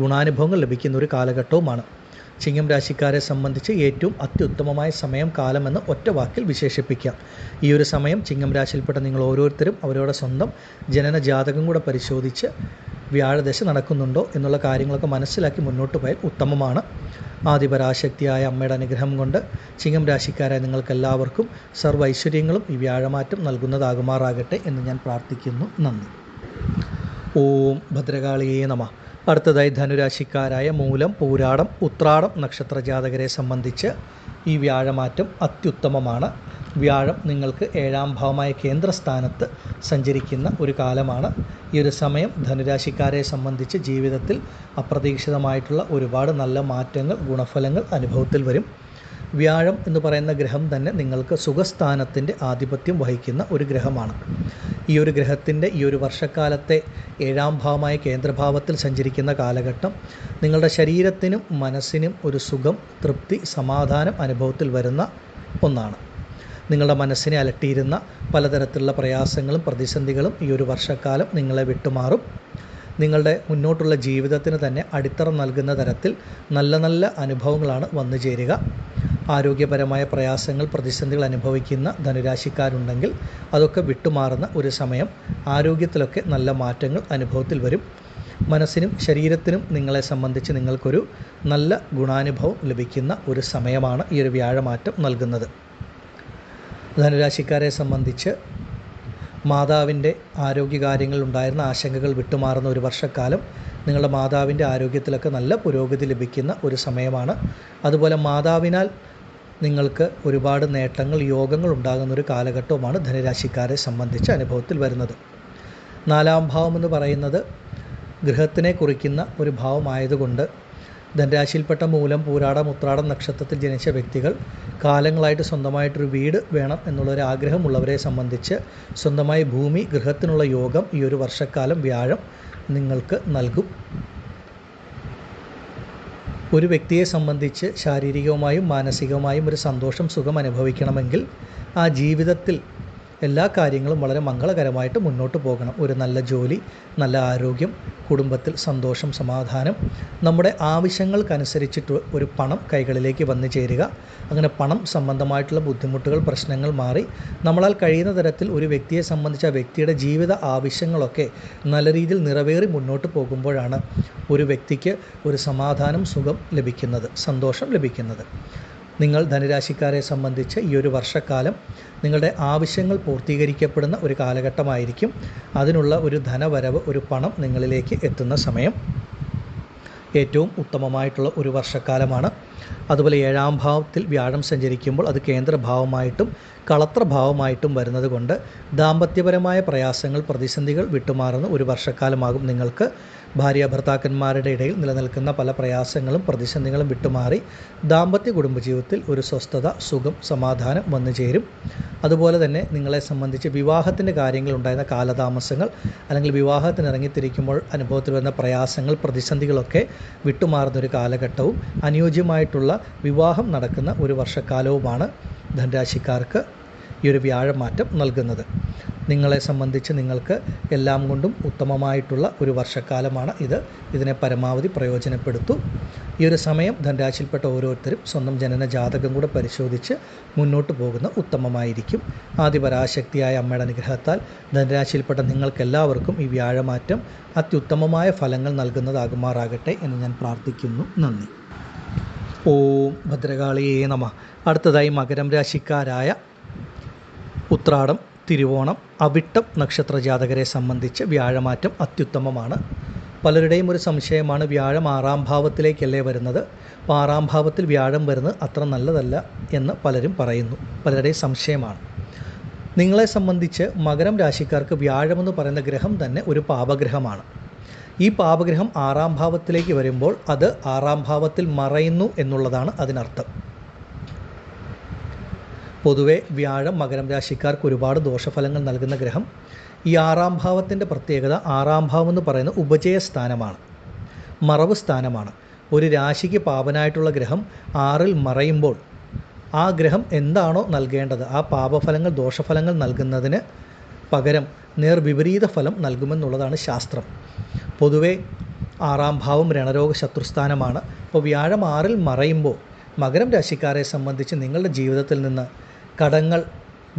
ഗുണാനുഭവങ്ങൾ ലഭിക്കുന്ന ഒരു കാലഘട്ടവുമാണ്. ചിങ്ങം രാശിക്കാരെ സംബന്ധിച്ച് ഏറ്റവും അത്യുത്തമമായ സമയം കാലമെന്ന് ഒറ്റ വാക്കിൽ വിശേഷിപ്പിക്കാം. ഈ ഒരു സമയം ചിങ്ങം രാശിയിൽപ്പെട്ട നിങ്ങൾ ഓരോരുത്തരും അവരവരുടെ സ്വന്തം ജനന ജാതകം കൂടെ പരിശോധിച്ച് വ്യാഴദശ നടക്കുന്നുണ്ടോ എന്നുള്ള കാര്യങ്ങളൊക്കെ മനസ്സിലാക്കി മുന്നോട്ട് പോയാൽ ഉത്തമമാണ്. ആദിപരാശക്തിയായ അമ്മയുടെ അനുഗ്രഹം കൊണ്ട് ചിങ്ങം രാശിക്കാരായ നിങ്ങൾക്കെല്ലാവർക്കും സർവ്വ ഐശ്വര്യങ്ങളും ഈ വ്യാഴമാറ്റം നൽകുന്നതാകുമാറാകട്ടെ എന്ന് ഞാൻ പ്രാർത്ഥിക്കുന്നു. നന്ദി. ഓം ഭദ്രകാളിയേ നമഃ. അടുത്തതായി ധനുരാശിക്കാരായ മൂലം, പൂരാടം, ഉത്രാടം നക്ഷത്ര ജാതകരെ സംബന്ധിച്ച് ഈ വ്യാഴമാറ്റം അത്യുത്തമമാണ്. വ്യാഴം നിങ്ങൾക്ക് 7ാം ഭാവമായ കേന്ദ്രസ്ഥാനത്ത് സഞ്ചരിക്കുന്ന ഒരു കാലമാണ്. ഈ ഒരു സമയം ധനുരാശിക്കാരെ സംബന്ധിച്ച് ജീവിതത്തിൽ അപ്രതീക്ഷിതമായിട്ടുള്ള ഒരുപാട് നല്ല മാറ്റങ്ങൾ, ഗുണഫലങ്ങൾ അനുഭവത്തിൽ വരും. വ്യാഴം എന്ന് പറയുന്ന ഗ്രഹം തന്നെ നിങ്ങൾക്ക് സുഖസ്ഥാനത്തിൻ്റെ ആധിപത്യം വഹിക്കുന്ന ഒരു ഗ്രഹമാണ്. ഈ ഒരു ഗ്രഹത്തിൻ്റെ ഈ ഒരു വർഷക്കാലത്തെ 7ാം ഭാവമായ കേന്ദ്രഭാവത്തിൽ സഞ്ചരിക്കുന്ന കാലഘട്ടം നിങ്ങളുടെ ശരീരത്തിനും മനസ്സിനും ഒരു സുഖം, തൃപ്തി, സമാധാനം അനുഭവത്തിൽ വരുന്ന ഒന്നാണ്. നിങ്ങളുടെ മനസ്സിനെ അലട്ടിയിരുന്ന പലതരത്തിലുള്ള പ്രയാസങ്ങളും പ്രതിസന്ധികളും ഈ ഒരു വർഷക്കാലം നിങ്ങളെ വിട്ടുമാറും. നിങ്ങളുടെ മുന്നോട്ടുള്ള ജീവിതത്തിന് തന്നെ അടിത്തറ നൽകുന്ന തരത്തിൽ നല്ല നല്ല അനുഭവങ്ങളാണ് വന്നു ചേരുക. ആരോഗ്യപരമായ പ്രയാസങ്ങൾ, പ്രതിസന്ധികൾ അനുഭവിക്കുന്ന ധനുരാശിക്കാരുണ്ടെങ്കിൽ അതൊക്കെ വിട്ടുമാറുന്ന ഒരു സമയം. ആരോഗ്യത്തിലൊക്കെ നല്ല മാറ്റങ്ങൾ അനുഭവത്തിൽ വരും. മനസ്സിനും ശരീരത്തിനും നിങ്ങളെ സംബന്ധിച്ച് നിങ്ങൾക്കൊരു നല്ല ഗുണാനുഭവം ലഭിക്കുന്ന ഒരു സമയമാണ് ഈ ഒരു വ്യാഴമാറ്റം നൽകുന്നത്. ധനുരാശിക്കാരെ സംബന്ധിച്ച് മാതാവിൻ്റെ ആരോഗ്യകാര്യങ്ങളിൽ ഉണ്ടായിരുന്ന ആശങ്കകൾ വിട്ടുമാറുന്ന ഒരു വർഷക്കാലം. നിങ്ങളുടെ മാതാവിൻ്റെ ആരോഗ്യത്തിലൊക്കെ നല്ല പുരോഗതി ലഭിക്കുന്ന ഒരു സമയമാണ്. അതുപോലെ മാതാവിനാൽ നിങ്ങൾക്ക് ഒരുപാട് നേട്ടങ്ങൾ, യോഗങ്ങൾ ഉണ്ടാകുന്ന ഒരു കാലഘട്ടവുമാണ് ധനുരാശിക്കാരെ സംബന്ധിച്ച് അനുഭവത്തിൽ വരുന്നത്. 4ാം ഭാവം എന്ന് പറയുന്നത് ഗൃഹത്തിനെ കുറിക്കുന്ന ഒരു ഭാവമായതുകൊണ്ട് ധനുരാശിയിൽപ്പെട്ട മൂലം, പൂരാടം, ഉത്രാടം നക്ഷത്രത്തിൽ ജനിച്ച വ്യക്തികൾ കാലങ്ങളായിട്ട് സ്വന്തമായിട്ടൊരു വീട് വേണം എന്നുള്ളൊരു ആഗ്രഹമുള്ളവരെ സംബന്ധിച്ച് സ്വന്തമായി ഭൂമി, ഗൃഹത്തിനുള്ള യോഗം ഈ ഒരു വർഷക്കാലം വ്യാഴം നിങ്ങൾക്ക് നൽകും. ഒരു വ്യക്തിയെ സംബന്ധിച്ച് ശാരീരികവുമായും മാനസികവുമായും ഒരു സന്തോഷം, സുഖം അനുഭവിക്കണമെങ്കിൽ ആ ജീവിതത്തിൽ എല്ലാ കാര്യങ്ങളും വളരെ മംഗളകരമായിട്ട് മുന്നോട്ട് പോകണം. ഒരു നല്ല ജോലി, നല്ല ആരോഗ്യം, കുടുംബത്തിൽ സന്തോഷം, സമാധാനം, നമ്മുടെ ആവശ്യങ്ങൾക്കനുസരിച്ചിട്ട് ഒരു പണം കൈകളിലേക്ക് വന്നു ചേരുക. അങ്ങനെ പണം സംബന്ധമായിട്ടുള്ള ബുദ്ധിമുട്ടുകൾ, പ്രശ്നങ്ങൾ മാറി നമ്മളാൽ കഴിയുന്ന തരത്തിൽ ഒരു വ്യക്തിയെ സംബന്ധിച്ച് ആ വ്യക്തിയുടെ ജീവിത ആവശ്യങ്ങളൊക്കെ നല്ല രീതിയിൽ നിറവേറി മുന്നോട്ട് പോകുമ്പോഴാണ് ഒരു വ്യക്തിക്ക് ഒരു സമാധാനം, സുഖം ലഭിക്കുന്നത്, സന്തോഷം ലഭിക്കുന്നത്. നിങ്ങൾ ധനുരാശിക്കാരെ സംബന്ധിച്ച് ഈ ഒരു വർഷക്കാലം നിങ്ങളുടെ ആവശ്യങ്ങൾ പൂർത്തീകരിക്കപ്പെടുന്ന ഒരു കാലഘട്ടമായിരിക്കും. അതിനുള്ള ഒരു ധനവരവ്, ഒരു പണം നിങ്ങളിലേക്ക് എത്തുന്ന സമയം ഏറ്റവും ഉത്തമമായിട്ടുള്ള ഒരു വർഷക്കാലമാണ്. അതുപോലെ 7ാം ഭാവത്തിൽ വ്യാഴം സഞ്ചരിക്കുമ്പോൾ അത് കേന്ദ്രഭാവമായിട്ടും കളത്രഭാവമായിട്ടും വരുന്നത് കൊണ്ട് ദാമ്പത്യപരമായ പ്രയാസങ്ങൾ, പ്രതിസന്ധികൾ വിട്ടുമാറുന്ന ഒരു വർഷക്കാലമാകും നിങ്ങൾക്ക്. ഭാര്യാഭർത്താക്കന്മാരുടെ ഇടയിൽ നിലനിൽക്കുന്ന പല പ്രയാസങ്ങളും പ്രതിസന്ധികളും വിട്ടുമാറി ദാമ്പത്യ കുടുംബജീവിതത്തിൽ ഒരു സ്വസ്ഥത, സുഖം, സമാധാനം വന്നു ചേരും. അതുപോലെ തന്നെ നിങ്ങളെ സംബന്ധിച്ച് വിവാഹത്തിൻ്റെ കാര്യങ്ങൾ ഉണ്ടായിരുന്ന കാലതാമസങ്ങൾ, അല്ലെങ്കിൽ വിവാഹത്തിന് ഇറങ്ങിത്തിരിക്കുമ്പോൾ അനുഭവത്തിൽ വരുന്ന പ്രയാസങ്ങൾ, പ്രതിസന്ധികളൊക്കെ വിട്ടുമാറുന്ന ഒരു കാലഘട്ടവും അനുയോജ്യമായിട്ടുള്ള വിവാഹം നടക്കുന്ന ഒരു വർഷക്കാലവുമാണ് ധനുരാശിക്കാർക്ക് ഈ ഒരു വ്യാഴമാറ്റം നൽകുന്നത്. നിങ്ങളെ സംബന്ധിച്ച് നിങ്ങൾക്ക് എല്ലാം കൊണ്ടും ഉത്തമമായിട്ടുള്ള ഒരു വർഷക്കാലമാണ് ഇത്. ഇതിനെ പരമാവധി പ്രയോജനപ്പെടുത്തൂ. ഈ ഒരു സമയം ധനുരാശിയിൽപ്പെട്ട ഓരോരുത്തരും സ്വന്തം ജനന ജാതകം കൂടെ പരിശോധിച്ച് മുന്നോട്ട് പോകുന്ന ഉത്തമമായിരിക്കും. ആദിപരാശക്തിയായ അമ്മയുടെ അനുഗ്രഹത്താൽ ധനുരാശിയിൽപ്പെട്ട നിങ്ങൾക്കെല്ലാവർക്കും ഈ വ്യാഴമാറ്റം അത്യുത്തമമായ ഫലങ്ങൾ നൽകുന്നതാകുമാറാകട്ടെ എന്ന് ഞാൻ പ്രാർത്ഥിക്കുന്നു. നന്ദി. ഓം ഭദ്രകാളിയേ നമഃ. അടുത്തതായി മകരം രാശിക്കാരായ ഉത്രാടം, തിരുവോണം, അവിട്ടം നക്ഷത്ര ജാതകരെ സംബന്ധിച്ച് വ്യാഴമാറ്റം അത്യുത്തമമാണ്. പലരുടെയും ഒരു സംശയമാണ്, വ്യാഴം 6ാം ഭാവത്തിലേക്കല്ലേ വരുന്നത്, അപ്പോൾ 6ാം ഭാവത്തിൽ വ്യാഴം വരുന്നത് അത്ര നല്ലതല്ല എന്ന് പലരും പറയുന്നു. പലരുടെയും സംശയമാണ്. നിങ്ങളെ സംബന്ധിച്ച് മകരം രാശിക്കാർക്ക് വ്യാഴമെന്ന് പറയുന്ന ഗ്രഹം തന്നെ ഒരു പാപഗ്രഹമാണ്. ഈ പാപഗ്രഹം 6ാം ഭാവത്തിലേക്ക് വരുമ്പോൾ അത് 6ാം ഭാവത്തിൽ മറയുന്നു എന്നുള്ളതാണ് അതിനർത്ഥം. പൊതുവെ വ്യാഴം മകരം രാശിക്കാർക്ക് ഒരുപാട് ദോഷഫലങ്ങൾ നൽകുന്ന ഗ്രഹം. ഈ 6ാം ഭാവത്തിൻ്റെ പ്രത്യേകത, 6ാം ഭാവം എന്ന് പറയുന്നത് ഉപജയസ്ഥാനമാണ്, മറവ് സ്ഥാനമാണ്. ഒരു രാശിക്ക് പാപനായിട്ടുള്ള ഗ്രഹം 6ൽ മറയുമ്പോൾ ആ ഗ്രഹം എന്താണോ നൽകേണ്ടത്, ആ പാപഫലങ്ങൾ, ദോഷഫലങ്ങൾ നൽകുന്നതിന് പകരം നേർവിപരീത ഫലം നൽകുമെന്നുള്ളതാണ് ശാസ്ത്രം. പൊതുവെ 6ാം ഭാവം രണരോഗ ശത്രുസ്ഥാനമാണ്. അപ്പോൾ വ്യാഴം 6-ൽ മറയുമ്പോൾ മകരം രാശിക്കാരെ സംബന്ധിച്ച് നിങ്ങളുടെ ജീവിതത്തിൽ നിന്ന് കടങ്ങൾ,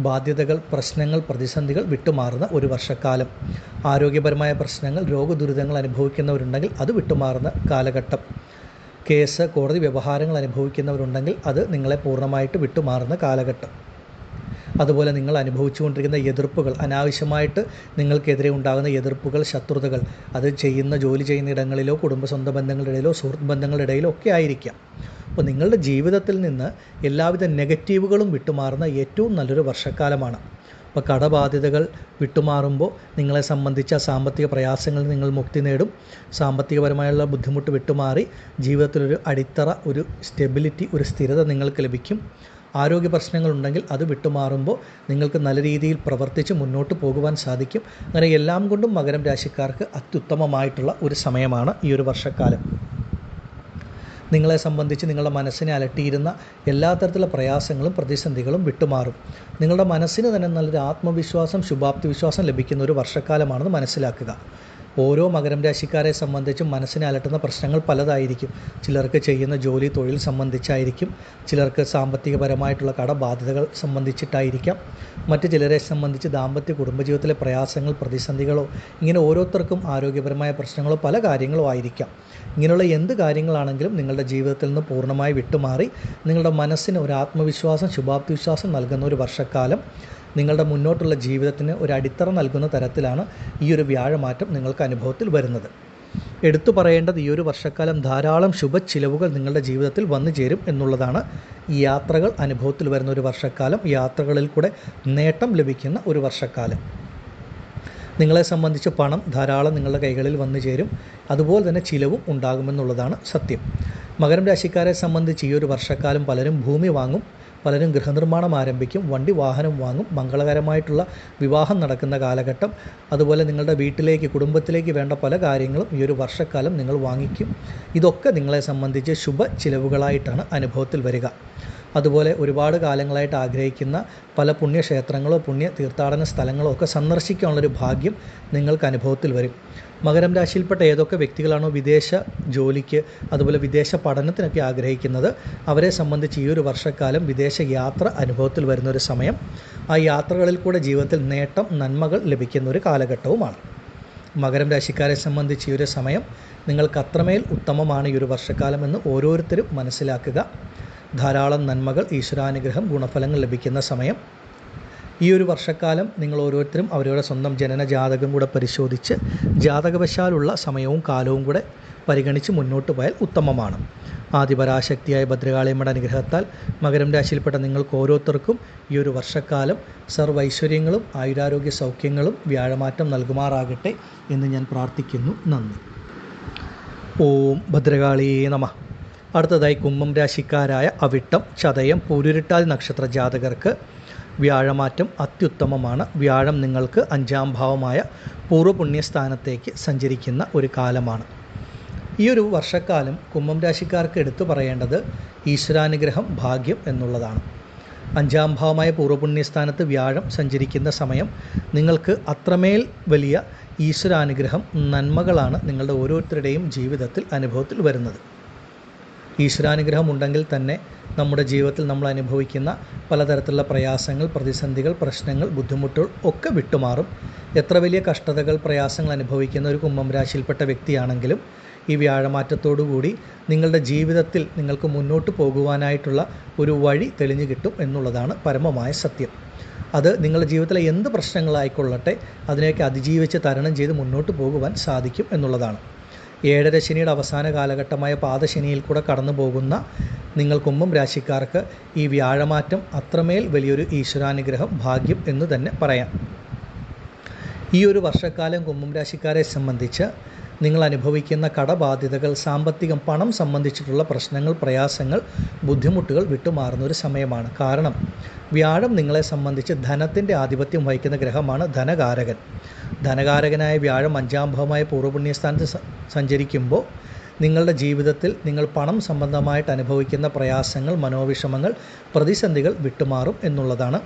ബാധ്യതകൾ, പ്രശ്നങ്ങൾ, പ്രതിസന്ധികൾ വിട്ടുമാറുന്ന ഒരു വർഷക്കാലം. ആരോഗ്യപരമായ പ്രശ്നങ്ങൾ, രോഗദുരിതങ്ങൾ അനുഭവിക്കുന്നവരുണ്ടെങ്കിൽ അത് വിട്ടുമാറുന്ന കാലഘട്ടം. കേസ്, കോടതി വ്യവഹാരങ്ങൾ അനുഭവിക്കുന്നവരുണ്ടെങ്കിൽ അത് നിങ്ങളെ പൂർണ്ണമായിട്ട് വിട്ടുമാറുന്ന കാലഘട്ടം. അതുപോലെ നിങ്ങൾ അനുഭവിച്ചുകൊണ്ടിരിക്കുന്ന എതിർപ്പുകൾ, അനാവശ്യമായിട്ട് നിങ്ങൾക്കെതിരെ ഉണ്ടാകുന്ന എതിർപ്പുകൾ, ശത്രുതകൾ, അത് ജോലി ചെയ്യുന്ന ഇടങ്ങളിലോ സ്വന്തം ബന്ധങ്ങളുടെ ഇടയിലോ സുഹൃത്ത് ബന്ധങ്ങളുടെ ഇടയിലോ ഒക്കെ ആയിരിക്കാം. അപ്പോൾ നിങ്ങളുടെ ജീവിതത്തിൽ നിന്ന് എല്ലാവിധ നെഗറ്റീവുകളും വിട്ടുമാറുന്ന ഏറ്റവും നല്ലൊരു വർഷക്കാലമാണ്. അപ്പോൾ കടബാധ്യതകൾ വിട്ടുമാറുമ്പോൾ നിങ്ങളെ സംബന്ധിച്ച സാമ്പത്തിക പ്രയാസങ്ങളിൽ നിങ്ങൾ മുക്തി നേടും. സാമ്പത്തികപരമായുള്ള ബുദ്ധിമുട്ട് വിട്ടുമാറി ജീവിതത്തിലൊരു അടിത്തറ, ഒരു സ്റ്റെബിലിറ്റി, ഒരു സ്ഥിരത നിങ്ങൾക്ക് ലഭിക്കും. ആരോഗ്യ പ്രശ്നങ്ങളുണ്ടെങ്കിൽ അത് വിട്ടുമാറുമ്പോൾ നിങ്ങൾക്ക് നല്ല രീതിയിൽ പ്രവർത്തിച്ച് മുന്നോട്ട് പോകുവാൻ സാധിക്കും. അങ്ങനെ എല്ലാം കൊണ്ടും മകരം രാശിക്കാർക്ക് അത്യുത്തമമായിട്ടുള്ള ഒരു സമയമാണ് ഈ ഒരു വർഷക്കാലം. നിങ്ങളെ സംബന്ധിച്ച് നിങ്ങളുടെ മനസ്സിനെ അലട്ടിയിരുന്ന എല്ലാ തരത്തിലുള്ള പ്രയാസങ്ങളും പ്രതിസന്ധികളും വിട്ടുമാറും. നിങ്ങളുടെ മനസ്സിന് തന്നെ നല്ലൊരു ആത്മവിശ്വാസം, ശുഭാപ്തി വിശ്വാസം ലഭിക്കുന്ന ഒരു വർഷക്കാലമാണെന്ന് മനസ്സിലാക്കുക. ഓരോ മകരം രാശിക്കാരെ സംബന്ധിച്ചും മനസ്സിനെ അലട്ടുന്ന പ്രശ്നങ്ങൾ പലതായിരിക്കും. ചിലർക്ക് ചെയ്യുന്ന ജോലി, തൊഴിൽ സംബന്ധിച്ചായിരിക്കും. ചിലർക്ക് സാമ്പത്തികപരമായിട്ടുള്ള കടബാധ്യതകൾ സംബന്ധിച്ചിട്ടായിരിക്കാം. മറ്റ് ചിലരെ സംബന്ധിച്ച് ദാമ്പത്യ കുടുംബജീവിതത്തിലെ പ്രയാസങ്ങൾ, പ്രതിസന്ധികളോ, ഇങ്ങനെ ഓരോരുത്തർക്കും ആരോഗ്യപരമായ പ്രശ്നങ്ങളോ പല കാര്യങ്ങളോ ആയിരിക്കാം. ഇങ്ങനെയുള്ള എന്ത് കാര്യങ്ങളാണെങ്കിലും നിങ്ങളുടെ ജീവിതത്തിൽ നിന്ന് പൂർണ്ണമായി വിട്ടുമാറി നിങ്ങളുടെ മനസ്സിന് ഒരു ആത്മവിശ്വാസം, ശുഭാപ്തി വിശ്വാസം നൽകുന്ന ഒരു വർഷക്കാലം, നിങ്ങളുടെ മുന്നോട്ടുള്ള ജീവിതത്തിന് ഒരു അടിത്തറ നൽകുന്ന തരത്തിലാണ് ഈ ഒരു വ്യാഴമാറ്റം നിങ്ങൾക്ക് അനുഭവത്തിൽ വരുന്നത്. എടുത്തു പറയേണ്ടത്, ഈ ഒരു വർഷക്കാലം ധാരാളം ശുഭച്ചിലവുകൾ നിങ്ങളുടെ ജീവിതത്തിൽ വന്നു ചേരും എന്നുള്ളതാണ്. ഈ യാത്രകൾ അനുഭവത്തിൽ വരുന്ന ഒരു വർഷക്കാലം, യാത്രകളിൽ കൂടെ നേട്ടം ലഭിക്കുന്ന ഒരു വർഷക്കാലം. നിങ്ങളെ സംബന്ധിച്ച് പണം ധാരാളം നിങ്ങളുടെ കൈകളിൽ വന്നു ചേരും. അതുപോലെ തന്നെ ചിലവും ഉണ്ടാകുമെന്നുള്ളതാണ് സത്യം. മകരം രാശിക്കാരെ സംബന്ധിച്ച് ഈ ഒരു വർഷക്കാലം പലരും ഭൂമി വാങ്ങും, പലരും ഗൃഹനിർമ്മാണം ആരംഭിക്കും, വണ്ടി വാഹനം വാങ്ങും, മംഗളകരമായിട്ടുള്ള വിവാഹം നടക്കുന്ന കാലഘട്ടം. അതുപോലെ നിങ്ങളുടെ വീട്ടിലേക്ക്, കുടുംബത്തിലേക്ക് വേണ്ട പല കാര്യങ്ങളും ഈ ഒരു വർഷക്കാലം നിങ്ങൾ വാങ്ങിക്കും. ഇതൊക്കെ നിങ്ങളെ സംബന്ധിച്ച് ശുഭ ചിലവുകളായിട്ടാണ് അനുഭവത്തിൽ വരിക. അതുപോലെ ഒരുപാട് കാലങ്ങളായിട്ട് ആഗ്രഹിക്കുന്ന പല പുണ്യക്ഷേത്രങ്ങളോ പുണ്യ തീർത്ഥാടന സ്ഥലങ്ങളോ ഒക്കെ സന്ദർശിക്കാനുള്ളൊരു ഭാഗ്യം നിങ്ങൾക്ക് അനുഭവത്തിൽ വരും. മകരം രാശിയിൽപ്പെട്ട ഏതൊക്കെ വ്യക്തികളാണോ വിദേശ ജോലിക്ക്, അതുപോലെ വിദേശ പഠനത്തിനൊക്കെ ആഗ്രഹിക്കുന്നത്, അവരെ സംബന്ധിച്ച് ഈ ഒരു വർഷക്കാലം വിദേശ യാത്ര അനുഭവത്തിൽ വരുന്നൊരു സമയം. ആ യാത്രകളിൽ കൂടെ ജീവിതത്തിൽ നേട്ടം, നന്മകൾ ലഭിക്കുന്ന ഒരു കാലഘട്ടവുമാണ്. മകരം രാശിക്കാരെ സംബന്ധിച്ച് ഈ ഒരു സമയം നിങ്ങൾക്ക് അത്രമേൽ ഉത്തമമാണ് ഈ ഒരു വർഷക്കാലമെന്ന് ഓരോരുത്തരും മനസ്സിലാക്കുക. ധാരാളം നന്മകൾ, ഈശ്വരാനുഗ്രഹം, ഗുണഫലങ്ങൾ ലഭിക്കുന്ന സമയം. ഈ ഒരു വർഷക്കാലം നിങ്ങൾ ഓരോരുത്തരും അവരുടെ സ്വന്തം ജനന ജാതകം കൂടെ പരിശോധിച്ച് ജാതകവശാലുള്ള സമയവും കാലവും കൂടെ പരിഗണിച്ച് മുന്നോട്ട് പോയാൽ ഉത്തമമാണ്. ആദിപരാശക്തിയായ ഭദ്രകാളിയമ്മയുടെ അനുഗ്രഹത്താൽ മകരം രാശിയിൽപ്പെട്ട നിങ്ങൾക്ക് ഓരോരുത്തർക്കും ഈ ഒരു വർഷക്കാലം സർവൈശ്വര്യങ്ങളും ആയുരാരോഗ്യ സൗഖ്യങ്ങളും വ്യാഴമാറ്റം നൽകുമാറാകട്ടെ എന്ന് ഞാൻ പ്രാർത്ഥിക്കുന്നു. നന്ദി. ഓം ഭദ്രകാളിയേ നമഃ. അടുത്തതായി കുംഭം രാശിക്കാരായ അവിട്ടം, ചതയം, പൂരുരുട്ടാതി നക്ഷത്ര ജാതകർക്ക് വ്യാഴമാറ്റം അത്യുത്തമമാണ്. വ്യാഴം നിങ്ങൾക്ക് 5-ാം ഭാവമായ പൂർവ്വപുണ്യസ്ഥാനത്തേക്ക് സഞ്ചരിക്കുന്ന ഒരു കാലമാണ്. ഈ ഒരു വർഷക്കാലം കുംഭം രാശിക്കാർക്ക് എടുത്തു പറയേണ്ടത് ഈശ്വരാനുഗ്രഹം, ഭാഗ്യം എന്നുള്ളതാണ്. 5-ാം ഭാവമായ പൂർവ്വപുണ്യസ്ഥാനത്ത് വ്യാഴം സഞ്ചരിക്കുന്ന സമയം നിങ്ങൾക്ക് അത്രമേൽ വലിയ ഈശ്വരാനുഗ്രഹം, നന്മകളാണ് നിങ്ങളുടെ ഓരോരുത്തരുടെയും ജീവിതത്തിൽ അനുഭവത്തിൽ വരുന്നത്. ഈശ്വരാനുഗ്രഹം ഉണ്ടെങ്കിൽ തന്നെ നമ്മുടെ ജീവിതത്തിൽ നമ്മൾ അനുഭവിക്കുന്ന പലതരത്തിലുള്ള പ്രയാസങ്ങൾ, പ്രതിസന്ധികൾ, പ്രശ്നങ്ങൾ, ബുദ്ധിമുട്ടുകൾ ഒക്കെ വിട്ടുമാറും. എത്ര വലിയ കഷ്ടതകൾ, പ്രയാസങ്ങൾ അനുഭവിക്കുന്ന ഒരു കുംഭം രാശിയിൽപ്പെട്ട വ്യക്തിയാണെങ്കിലും ഈ വ്യാഴമാറ്റത്തോടുകൂടി നിങ്ങളുടെ ജീവിതത്തിൽ നിങ്ങൾക്ക് മുന്നോട്ട് പോകുവാനായിട്ടുള്ള ഒരു വഴി തെളിഞ്ഞു കിട്ടും എന്നുള്ളതാണ് പരമമായ സത്യം. അത് നിങ്ങളുടെ ജീവിതത്തിലെ എന്ത് പ്രശ്നങ്ങളായിക്കൊള്ളട്ടെ അതിനെയൊക്കെ അതിജീവിച്ച് തരണം ചെയ്ത് മുന്നോട്ട് പോകുവാൻ സാധിക്കും എന്നുള്ളതാണ്. 7ര ശനിയുടെ അവസാന കാലഘട്ടമായ പാദശനിയിൽ കൂടെ കടന്നു പോകുന്ന നിങ്ങൾ കുംഭം രാശിക്കാർക്ക് ഈ വ്യാഴമാറ്റം അത്രമേൽ വലിയൊരു ഈശ്വരാനുഗ്രഹം, ഭാഗ്യം എന്ന് തന്നെ പറയാം. ഈ ഒരു വർഷക്കാലം കുംഭം രാശിക്കാരെ സംബന്ധിച്ച് നിങ്ങൾ അനുഭവിക്കുന്ന കടബാധ്യതകൾ, സാമ്പത്തികം, പണം സംബന്ധിച്ചിട്ടുള്ള പ്രശ്നങ്ങൾ, പ്രയാസങ്ങൾ, ബുദ്ധിമുട്ടുകൾ വിട്ടുമാറുന്ന ഒരു സമയമാണ്. കാരണം വ്യാഴം നിങ്ങളെ സംബന്ധിച്ച് ധനത്തിൻ്റെ ആധിപത്യം വഹിക്കുന്ന ഗ്രഹമാണ്, ധനകാരകൻ. ധനകാരകനായ വ്യാഴം 5-ാം ഭാവമായ പൂർവ്വപുണ്യസ്ഥാനത്ത് സഞ്ചരിക്കുമ്പോൾ നിങ്ങളുടെ ജീവിതത്തിൽ നിങ്ങൾ പണം സംബന്ധമായിട്ട് അനുഭവിക്കുന്ന പ്രയാസങ്ങൾ, മനോവിഷമങ്ങൾ, പ്രതിസന്ധികൾ വിട്ടുമാറും എന്നുള്ളതാണ്.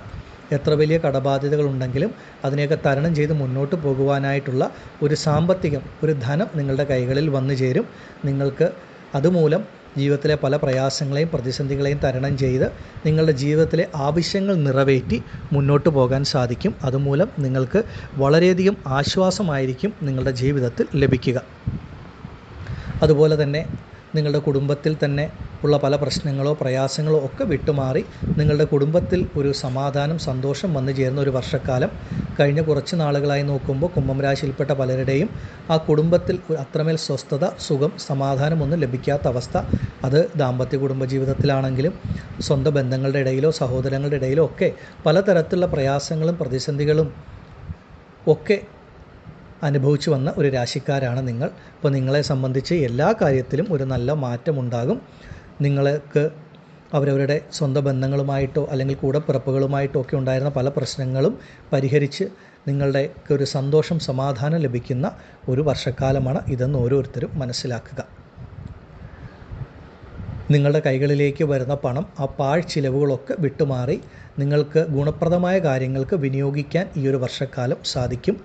എത്ര വലിയ കടബാധ്യതകളുണ്ടെങ്കിലും അതിനെയൊക്കെ തരണം ചെയ്ത് മുന്നോട്ട് പോകുവാനായിട്ടുള്ള ഒരു സാമ്പത്തികം, ഒരു ധനം നിങ്ങളുടെ കൈകളിൽ വന്നു ചേരും. നിങ്ങൾക്ക് അതുമൂലം ജീവിതത്തിലെ പല പ്രയാസങ്ങളെയും പ്രതിസന്ധികളെയും തരണം ചെയ്ത് നിങ്ങളുടെ ജീവിതത്തിലെ ആവശ്യങ്ങൾ നിറവേറ്റി മുന്നോട്ട് പോകാൻ സാധിക്കും. അതുമൂലം നിങ്ങൾക്ക് വളരെയധികം ആശ്വാസമായിരിക്കും നിങ്ങളുടെ ജീവിതത്തിൽ ലഭിക്കുക. അതുപോലെ തന്നെ നിങ്ങളുടെ കുടുംബത്തിൽ തന്നെ ഉള്ള പല പ്രശ്നങ്ങളോ പ്രയാസങ്ങളോ ഒക്കെ വിട്ടുമാറി നിങ്ങളുടെ കുടുംബത്തിൽ ഒരു സമാധാനം, സന്തോഷം വന്നു ചേരുന്ന ഒരു വർഷക്കാലം കഴിഞ്ഞ കുറച്ച് നാളുകളായി നോക്കുമ്പോൾ കുംഭം രാശിയിൽപ്പെട്ട പലരുടെയും ആ കുടുംബത്തിൽ അത്രമേൽ സ്വസ്ഥത, സുഖം, സമാധാനമൊന്നും ലഭിക്കാത്ത അവസ്ഥ, അത് ദാമ്പത്യ കുടുംബജീവിതത്തിലാണെങ്കിലും സ്വന്തം ബന്ധങ്ങളുടെ ഇടയിലോ സഹോദരങ്ങളുടെ ഇടയിലോ ഒക്കെ പലതരത്തിലുള്ള പ്രയാസങ്ങളും പ്രതിസന്ധികളും ഒക്കെ അനുഭവിച്ചു വന്ന ഒരു രാശിക്കാരാണ് നിങ്ങൾ. അപ്പോൾ നിങ്ങളെ സംബന്ധിച്ച് എല്ലാ കാര്യത്തിലും ഒരു നല്ല മാറ്റമുണ്ടാകും. നിങ്ങൾക്ക് അവരവരുടെ സ്വന്തം ബന്ധങ്ങളുമായിട്ടോ അല്ലെങ്കിൽ കൂടപ്പിറപ്പുകളുമായിട്ടോ ഒക്കെ ഉണ്ടായിരുന്ന പല പ്രശ്നങ്ങളും പരിഹരിച്ച് നിങ്ങളുടെ ഒരു സന്തോഷം, സമാധാനം ലഭിക്കുന്ന ഒരു വർഷക്കാലമാണ് ഇതെന്ന് ഓരോരുത്തരും മനസ്സിലാക്കുക. നിങ്ങളുടെ കൈകളിലേക്ക് വരുന്ന പണം, ആ പാഴ്ചിലവുകളൊക്കെ വിട്ടുമാറി നിങ്ങൾക്ക് ഗുണപ്രദമായ കാര്യങ്ങൾക്ക് വിനിയോഗിക്കാൻ ഈ ഒരു വർഷക്കാലം സാധിക്കും.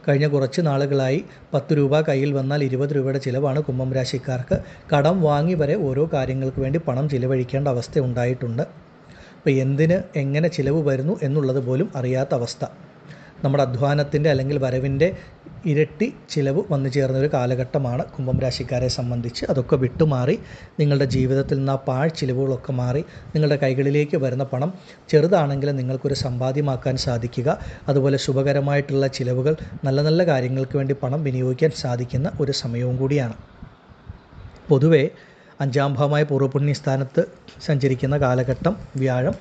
കഴിഞ്ഞ കുറച്ച് നാളുകളായി 10 രൂപ കയ്യിൽ വന്നാൽ 20 രൂപയുടെ ചിലവാണ് കുംഭം രാശിക്കാർക്ക്. കടം വാങ്ങി വരെ ഓരോ കാര്യങ്ങൾക്ക് വേണ്ടി പണം ചിലവഴിക്കേണ്ട അവസ്ഥ ഉണ്ടായിട്ടുണ്ട്. അപ്പോൾ എന്തിന് എങ്ങനെ ചിലവ് വരുന്നു എന്നുള്ളത് പോലും അറിയാത്ത അവസ്ഥ. നമ്മുടെ അധ്വാനത്തിൻ്റെ അല്ലെങ്കിൽ വരവിൻ്റെ ഇരട്ടി ചിലവ് വന്നു ചേർന്നൊരു കാലഘട്ടമാണ് കുംഭം രാശിക്കാരെ സംബന്ധിച്ച്. അതൊക്കെ വിട്ടുമാറി നിങ്ങളുടെ ജീവിതത്തിൽ നിന്ന് ആ പാഴ്ചിലവുകളൊക്കെ മാറി നിങ്ങളുടെ കൈകളിലേക്ക് വരുന്ന പണം ചെറുതാണെങ്കിലും നിങ്ങൾക്കൊരു സമ്പാദ്യമാക്കാൻ സാധിക്കുക. അതുപോലെ ശുഭകരമായിട്ടുള്ള ചിലവുകൾ, നല്ല നല്ല കാര്യങ്ങൾക്ക് വേണ്ടി പണം വിനിയോഗിക്കാൻ സാധിക്കുന്ന ഒരു സമയവും കൂടിയാണ്. പൊതുവെ 5-ാം ഭാവമായ പൂർവ്വപുണ്യ സ്ഥാനത്ത് സഞ്ചരിക്കുന്ന കാലഘട്ടം വ്യാഴം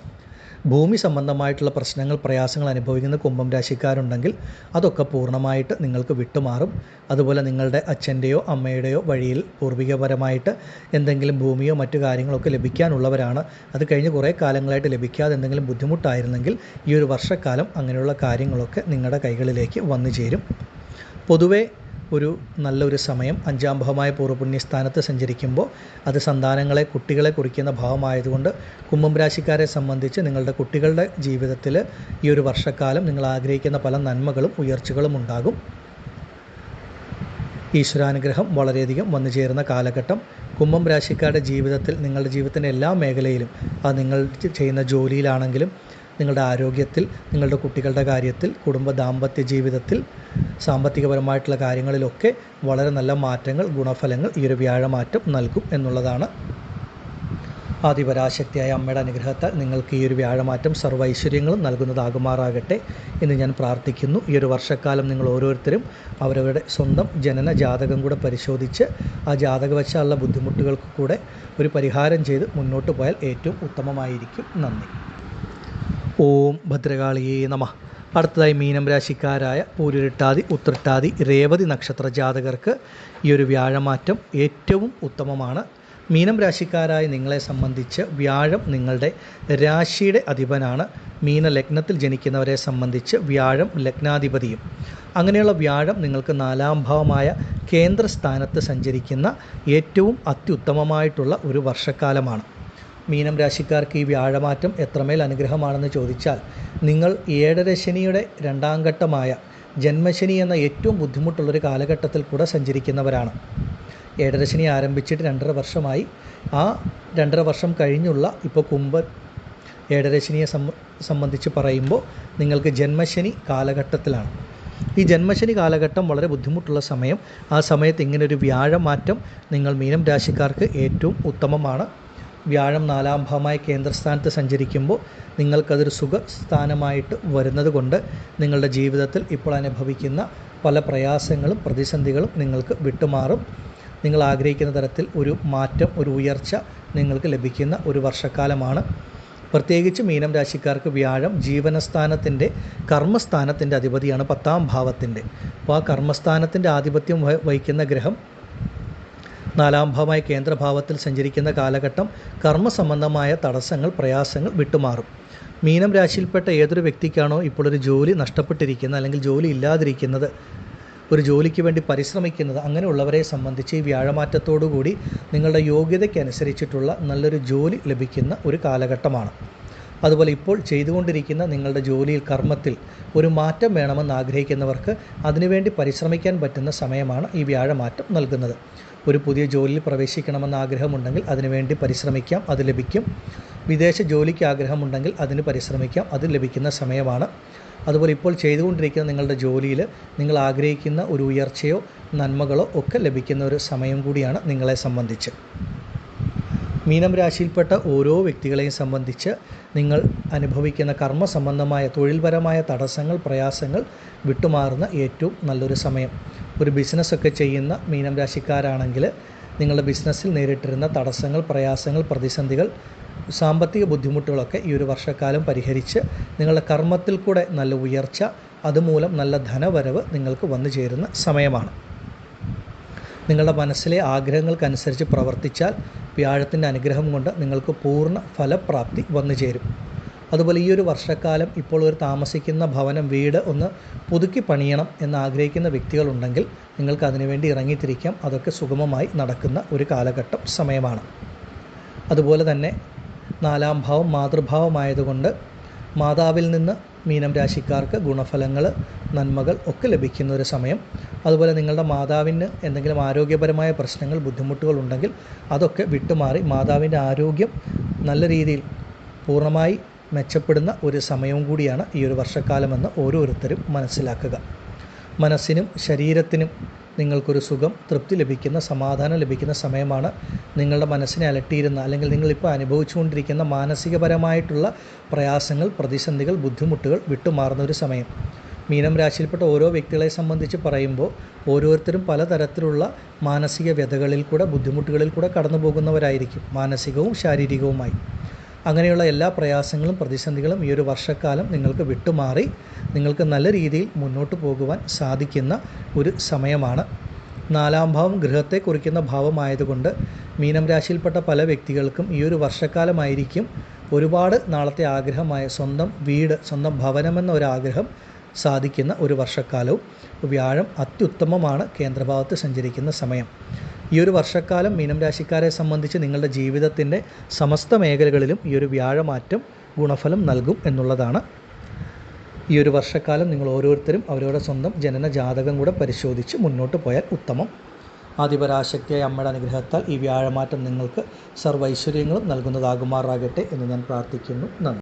ഭൂമി സംബന്ധമായിട്ടുള്ള പ്രശ്നങ്ങൾ, പ്രയാസങ്ങൾ അനുഭവിക്കുന്ന കുംഭം രാശിക്കാരുണ്ടെങ്കിൽ അതൊക്കെ പൂർണ്ണമായിട്ട് നിങ്ങൾക്ക് വിട്ടുമാറും. അതുപോലെ നിങ്ങളുടെ അച്ഛൻ്റെയോ അമ്മയുടെയോ വഴിയിൽ പൂർവികപരമായിട്ട് എന്തെങ്കിലും ഭൂമിയോ മറ്റു കാര്യങ്ങളൊക്കെ ലഭിക്കാനുള്ളവരാണ്. അത് കഴിഞ്ഞ് കുറേ കാലങ്ങളായിട്ട് ലഭിക്കാതെ എന്തെങ്കിലും ബുദ്ധിമുട്ടായിരുന്നെങ്കിൽ ഈ ഒരു വർഷക്കാലം അങ്ങനെയുള്ള കാര്യങ്ങളൊക്കെ നിങ്ങളുടെ കൈകളിലേക്ക് വന്നു ചേരും. പൊതുവെ ഒരു നല്ലൊരു സമയം 5-ാം ഭാവമായ പൂർവ്വപുണ്യസ്ഥാനത്ത് സഞ്ചരിക്കുമ്പോൾ അത് സന്താനങ്ങളെ, കുട്ടികളെ കുറിക്കുന്ന ഭാവമായതുകൊണ്ട് കുംഭം രാശിക്കാരെ സംബന്ധിച്ച് നിങ്ങളുടെ കുട്ടികളുടെ ജീവിതത്തിൽ ഈ ഒരു വർഷക്കാലം നിങ്ങൾ ആഗ്രഹിക്കുന്ന പല നന്മകളും ഉയർച്ചകളും ഉണ്ടാകും. ഈശ്വരാനുഗ്രഹം വളരെയധികം വന്നു ചേരുന്ന കാലഘട്ടം. കുംഭം രാശിക്കാരുടെ ജീവിതത്തിൽ, നിങ്ങളുടെ ജീവിതത്തിൻ്റെ എല്ലാ മേഖലയിലും, അത് നിങ്ങൾ ചെയ്യുന്ന ജോലിയിലാണെങ്കിലും നിങ്ങളുടെ ആരോഗ്യത്തിൽ, നിങ്ങളുടെ കുട്ടികളുടെ കാര്യത്തിൽ, ദാമ്പത്യ ജീവിതത്തിൽ, സാമ്പത്തികപരമായിട്ടുള്ള കാര്യങ്ങളിലൊക്കെ വളരെ നല്ല മാറ്റങ്ങൾ, ഗുണഫലങ്ങൾ ഈ ഒരു വ്യാഴമാറ്റം നൽകും എന്നുള്ളതാണ്. ആദിപരാശക്തിയായ അമ്മയുടെ അനുഗ്രഹത്താൽ നിങ്ങൾക്ക് ഈ ഒരു വ്യാഴമാറ്റം സർവ്വ ഐശ്വര്യങ്ങളും നൽകുന്നതാകുമാറാകട്ടെ എന്ന് ഞാൻ പ്രാർത്ഥിക്കുന്നു. ഈ ഒരു വർഷക്കാലം നിങ്ങൾ ഓരോരുത്തരും അവരവരുടെ സ്വന്തം ജനന ജാതകം കൂടെ പരിശോധിച്ച് ആ ജാതകവശാലുള്ള ബുദ്ധിമുട്ടുകൾക്ക് കൂടെ ഒരു പരിഹാരം ചെയ്ത് മുന്നോട്ട് പോയാൽ ഏറ്റവും ഉത്തമമായിരിക്കും. നന്ദി. ഓം ഭദ്രകാളിയേ നമഃ. അടുത്തതായി മീനം രാശിക്കാരായ പൂരുരുട്ടാതി, ഉത്രട്ടാതി, രേവതി നക്ഷത്ര ജാതകർക്ക് ഈ ഒരു വ്യാഴമാറ്റം ഏറ്റവും ഉത്തമമാണ്. മീനം രാശിക്കാരായ നിങ്ങളെ സംബന്ധിച്ച് വ്യാഴം നിങ്ങളുടെ രാശിയുടെ അധിപനാണ്. മീന ലഗ്നത്തിൽ ജനിക്കുന്നവരെ സംബന്ധിച്ച് വ്യാഴം ലഗ്നാധിപതിയും. അങ്ങനെയുള്ള വ്യാഴം നിങ്ങൾക്ക് 4-ാം ഭാവമായ കേന്ദ്രസ്ഥാനത്ത് സഞ്ചരിക്കുന്ന ഏറ്റവും അത്യുത്തമമായിട്ടുള്ള ഒരു വർഷക്കാലമാണ്. മീനം രാശിക്കാർക്ക് ഈ വ്യാഴമാറ്റം എത്രമേൽ അനുഗ്രഹമാണെന്ന് ചോദിച്ചാൽ, നിങ്ങൾ 7ര ശനിയുടെ 2ാം ഘട്ടമായ ജന്മശനി എന്ന ഏറ്റവും ബുദ്ധിമുട്ടുള്ളൊരു കാലഘട്ടത്തിൽ കൂടെ സഞ്ചരിക്കുന്നവരാണ്. 7ര ശനി ആരംഭിച്ചിട്ട് 2.5 വർഷമായി. ആ 2.5 വർഷം കഴിഞ്ഞുള്ള ഇപ്പോൾ 7ര ശനിയെ സംബന്ധിച്ച് പറയുമ്പോൾ നിങ്ങൾക്ക് ജന്മശനി കാലഘട്ടത്തിലാണ്. ഈ ജന്മശനി കാലഘട്ടം വളരെ ബുദ്ധിമുട്ടുള്ള സമയം. ആ സമയത്ത് ഇങ്ങനൊരു വ്യാഴമാറ്റം നിങ്ങൾ മീനം രാശിക്കാർക്ക് ഏറ്റവും ഉത്തമമാണ്. വ്യാഴം 4-ാം ഭാവമായ കേന്ദ്രസ്ഥാനത്ത് സഞ്ചരിക്കുമ്പോൾ നിങ്ങൾക്കതൊരു സുഖസ്ഥാനമായിട്ട് വരുന്നത് കൊണ്ട് നിങ്ങളുടെ ജീവിതത്തിൽ ഇപ്പോൾ അനുഭവിക്കുന്ന പല പ്രയാസങ്ങളും പ്രതിസന്ധികളും നിങ്ങൾക്ക് വിട്ടുമാറും. നിങ്ങൾ ആഗ്രഹിക്കുന്ന തരത്തിൽ ഒരു മാറ്റം, ഒരു ഉയർച്ച നിങ്ങൾക്ക് ലഭിക്കുന്ന ഒരു വർഷക്കാലമാണ്. പ്രത്യേകിച്ച് മീനം രാശിക്കാർക്ക് വ്യാഴം ജീവനസ്ഥാനത്തിൻ്റെ, കർമ്മസ്ഥാനത്തിൻ്റെ അധിപതിയാണ്, 10-ാം ഭാവത്തിൻ്റെ. അപ്പോൾ ആ കർമ്മസ്ഥാനത്തിൻ്റെ ആധിപത്യം വഹിക്കുന്ന ഗ്രഹം 4-ാം ഭാവമായ കേന്ദ്രഭാവത്തിൽ സഞ്ചരിക്കുന്ന കാലഘട്ടം കർമ്മസംബന്ധമായ തടസ്സങ്ങൾ, പ്രയാസങ്ങൾ വിട്ടുമാറും. മീനം രാശിയിൽപ്പെട്ട ഏതൊരു വ്യക്തിക്കാണോ ഇപ്പോൾ ഒരു ജോലി നഷ്ടപ്പെട്ടിരിക്കുന്നത്, അല്ലെങ്കിൽ ജോലി ഇല്ലാതിരിക്കുന്നത്, ഒരു ജോലിക്ക് വേണ്ടി പരിശ്രമിക്കുന്നത്, അങ്ങനെയുള്ളവരെ സംബന്ധിച്ച് ഈ വ്യാഴമാറ്റത്തോടുകൂടി നിങ്ങളുടെ യോഗ്യതയ്ക്കനുസരിച്ചിട്ടുള്ള നല്ലൊരു ജോലി ലഭിക്കുന്ന ഒരു കാലഘട്ടമാണ്. അതുപോലെ ഇപ്പോൾ ചെയ്തുകൊണ്ടിരിക്കുന്ന നിങ്ങളുടെ ജോലിയിൽ, കർമ്മത്തിൽ ഒരു മാറ്റം വേണമെന്ന് ആഗ്രഹിക്കുന്നവർക്ക് അതിനുവേണ്ടി പരിശ്രമിക്കാൻ പറ്റുന്ന സമയമാണ് ഈ വ്യാഴമാറ്റം നൽകുന്നത്. ഒരു പുതിയ ജോലിയിൽ പ്രവേശിക്കണമെന്ന് ആഗ്രഹമുണ്ടെങ്കിൽ അതിനുവേണ്ടി പരിശ്രമിക്കാം, അത് ലഭിക്കും. വിദേശ ജോലിക്ക് ആഗ്രഹമുണ്ടെങ്കിൽ അതിന് പരിശ്രമിക്കാം, അത് ലഭിക്കുന്ന സമയമാണ്. അതുപോലെ ഇപ്പോൾ ചെയ്തുകൊണ്ടിരിക്കുന്ന നിങ്ങളുടെ ജോലിയിൽ നിങ്ങൾ ആഗ്രഹിക്കുന്ന ഒരു ഉയർച്ചയോ നന്മകളോ ഒക്കെ ലഭിക്കുന്ന ഒരു സമയം കൂടിയാണ് നിങ്ങളെ സംബന്ധിച്ച്. മീനം രാശിയിൽപ്പെട്ട ഓരോ വ്യക്തികളെയും സംബന്ധിച്ച് നിങ്ങൾ അനുഭവിക്കുന്ന കർമ്മ സംബന്ധമായ തൊഴിൽപരമായ തടസ്സങ്ങൾ, പ്രയാസങ്ങൾ വിട്ടുമാറുന്ന ഏറ്റവും നല്ലൊരു സമയം. ഒരു ബിസിനസ്സൊക്കെ ചെയ്യുന്ന മീനം രാശിക്കാരാണെങ്കിൽ നിങ്ങളുടെ ബിസിനസ്സിൽ നേരിട്ടിരുന്ന തടസ്സങ്ങൾ, പ്രയാസങ്ങൾ, പ്രതിസന്ധികൾ, സാമ്പത്തിക ബുദ്ധിമുട്ടുകളൊക്കെ ഈ ഒരു വർഷക്കാലം പരിഹരിച്ച് നിങ്ങളുടെ കർമ്മത്തിൽ കൂടെ നല്ല ഉയർച്ച, അതുമൂലം നല്ല ധനവരവ് നിങ്ങൾക്ക് വന്നു ചേരുന്ന സമയമാണ്. നിങ്ങളുടെ മനസ്സിലെ ആഗ്രഹങ്ങൾക്കനുസരിച്ച് പ്രവർത്തിച്ചാൽ വ്യാഴത്തിൻ്റെ അനുഗ്രഹം കൊണ്ട് നിങ്ങൾക്ക് പൂർണ്ണ ഫലപ്രാപ്തി വന്നു ചേരും. അതുപോലെ ഈ ഒരു വർഷക്കാലം ഇപ്പോൾ ഒരു താമസിക്കുന്ന ഭവനം, വീട് ഒന്ന് പുതുക്കി പണിയണം എന്നാഗ്രഹിക്കുന്ന വ്യക്തികളുണ്ടെങ്കിൽ നിങ്ങൾക്ക് അതിനുവേണ്ടി ഇറങ്ങിത്തിരിക്കാം. അതൊക്കെ സുഗമമായി നടക്കുന്ന ഒരു കാലഘട്ടം, സമയമാണ്. അതുപോലെ തന്നെ 4-ാം ഭാവം മാതൃഭാവമായതുകൊണ്ട് മാതാവിൽ നിന്ന് മീനം രാശിക്കാർക്ക് ഗുണഫലങ്ങൾ, നന്മകൾ ഒക്കെ ലഭിക്കുന്ന ഒരു സമയം. അതുപോലെ നിങ്ങളുടെ മാതാവിന് എന്തെങ്കിലും ആരോഗ്യപരമായ പ്രശ്നങ്ങൾ, ബുദ്ധിമുട്ടുകൾ ഉണ്ടെങ്കിൽ അതൊക്കെ വിട്ടുമാറി മാതാവിൻ്റെ ആരോഗ്യം നല്ല രീതിയിൽ പൂർണ്ണമായി മെച്ചപ്പെടുന്ന ഒരു സമയവും കൂടിയാണ് ഈ ഒരു വർഷക്കാലമെന്ന് ഓരോരുത്തരും മനസ്സിലാക്കുക. മനസ്സിനും ശരീരത്തിനും നിങ്ങൾക്കൊരു സുഖം, തൃപ്തി ലഭിക്കുന്ന, സമാധാനം ലഭിക്കുന്ന സമയമാണ്. നിങ്ങളുടെ മനസ്സിനെ അലട്ടിയിരുന്ന അല്ലെങ്കിൽ നിങ്ങളിപ്പോൾ അനുഭവിച്ചുകൊണ്ടിരിക്കുന്ന മാനസികപരമായിട്ടുള്ള പ്രയാസങ്ങൾ, പ്രതിസന്ധികൾ, ബുദ്ധിമുട്ടുകൾ വിട്ടുമാറുന്ന ഒരു സമയം. മീനം രാശിയിൽപ്പെട്ട ഓരോ വ്യക്തികളെ സംബന്ധിച്ച് പറയുമ്പോൾ ഓരോരുത്തരും പലതരത്തിലുള്ള മാനസിക വ്യതകളിൽ കൂടെ, ബുദ്ധിമുട്ടുകളിൽ കൂടെ കടന്നു പോകുന്നവരായിരിക്കും, മാനസികവും ശാരീരികവുമായി. അങ്ങനെയുള്ള എല്ലാ പ്രയാസങ്ങളും, പ്രതിസന്ധികളും ഈ ഒരു വർഷക്കാലം നിങ്ങൾക്ക് വിട്ടുമാറി നിങ്ങൾക്ക് നല്ല രീതിയിൽ മുന്നോട്ട് പോകുവാൻ സാധിക്കുന്ന ഒരു സമയമാണ്. 4-ാം ഭാവം ഗൃഹത്തെ കുറിക്കുന്ന ഭാവമായതുകൊണ്ട് മീനം രാശിയിൽപ്പെട്ട പല വ്യക്തികൾക്കും ഈ ഒരു വർഷക്കാലമായിരിക്കും ഒരുപാട് നാളത്തെ ആഗ്രഹമായ സ്വന്തം വീട്, സ്വന്തം ഭവനമെന്ന ഒരാഗ്രഹം സാധിക്കുന്ന ഒരു വർഷക്കാലവും. വ്യാഴം അത്യുത്തമമാണ് കേന്ദ്രഭാവത്ത് സഞ്ചരിക്കുന്ന സമയം. ഈ ഒരു വർഷക്കാലം മീനം രാശിക്കാരെ സംബന്ധിച്ച് നിങ്ങളുടെ ജീവിതത്തിൻ്റെ സമസ്ത മേഖലകളിലും ഈ ഒരു വ്യാഴമാറ്റം ഗുണഫലം നൽകും എന്നുള്ളതാണ്. ഈ ഒരു വർഷക്കാലം നിങ്ങൾ ഓരോരുത്തരും അവരവരുടെ സ്വന്തം ജനന ജാതകം കൂടെ പരിശോധിച്ച് മുന്നോട്ട് പോയാൽ ഉത്തമം. ആദിപരാശക്തിയായ അമ്മയുടെ അനുഗ്രഹത്താൽ ഈ വ്യാഴമാറ്റം നിങ്ങൾക്ക് സർവ്വൈശ്വര്യങ്ങളും നൽകുന്നതാകുമാറാകട്ടെ എന്ന് ഞാൻ പ്രാർത്ഥിക്കുന്നു. നന്ദി.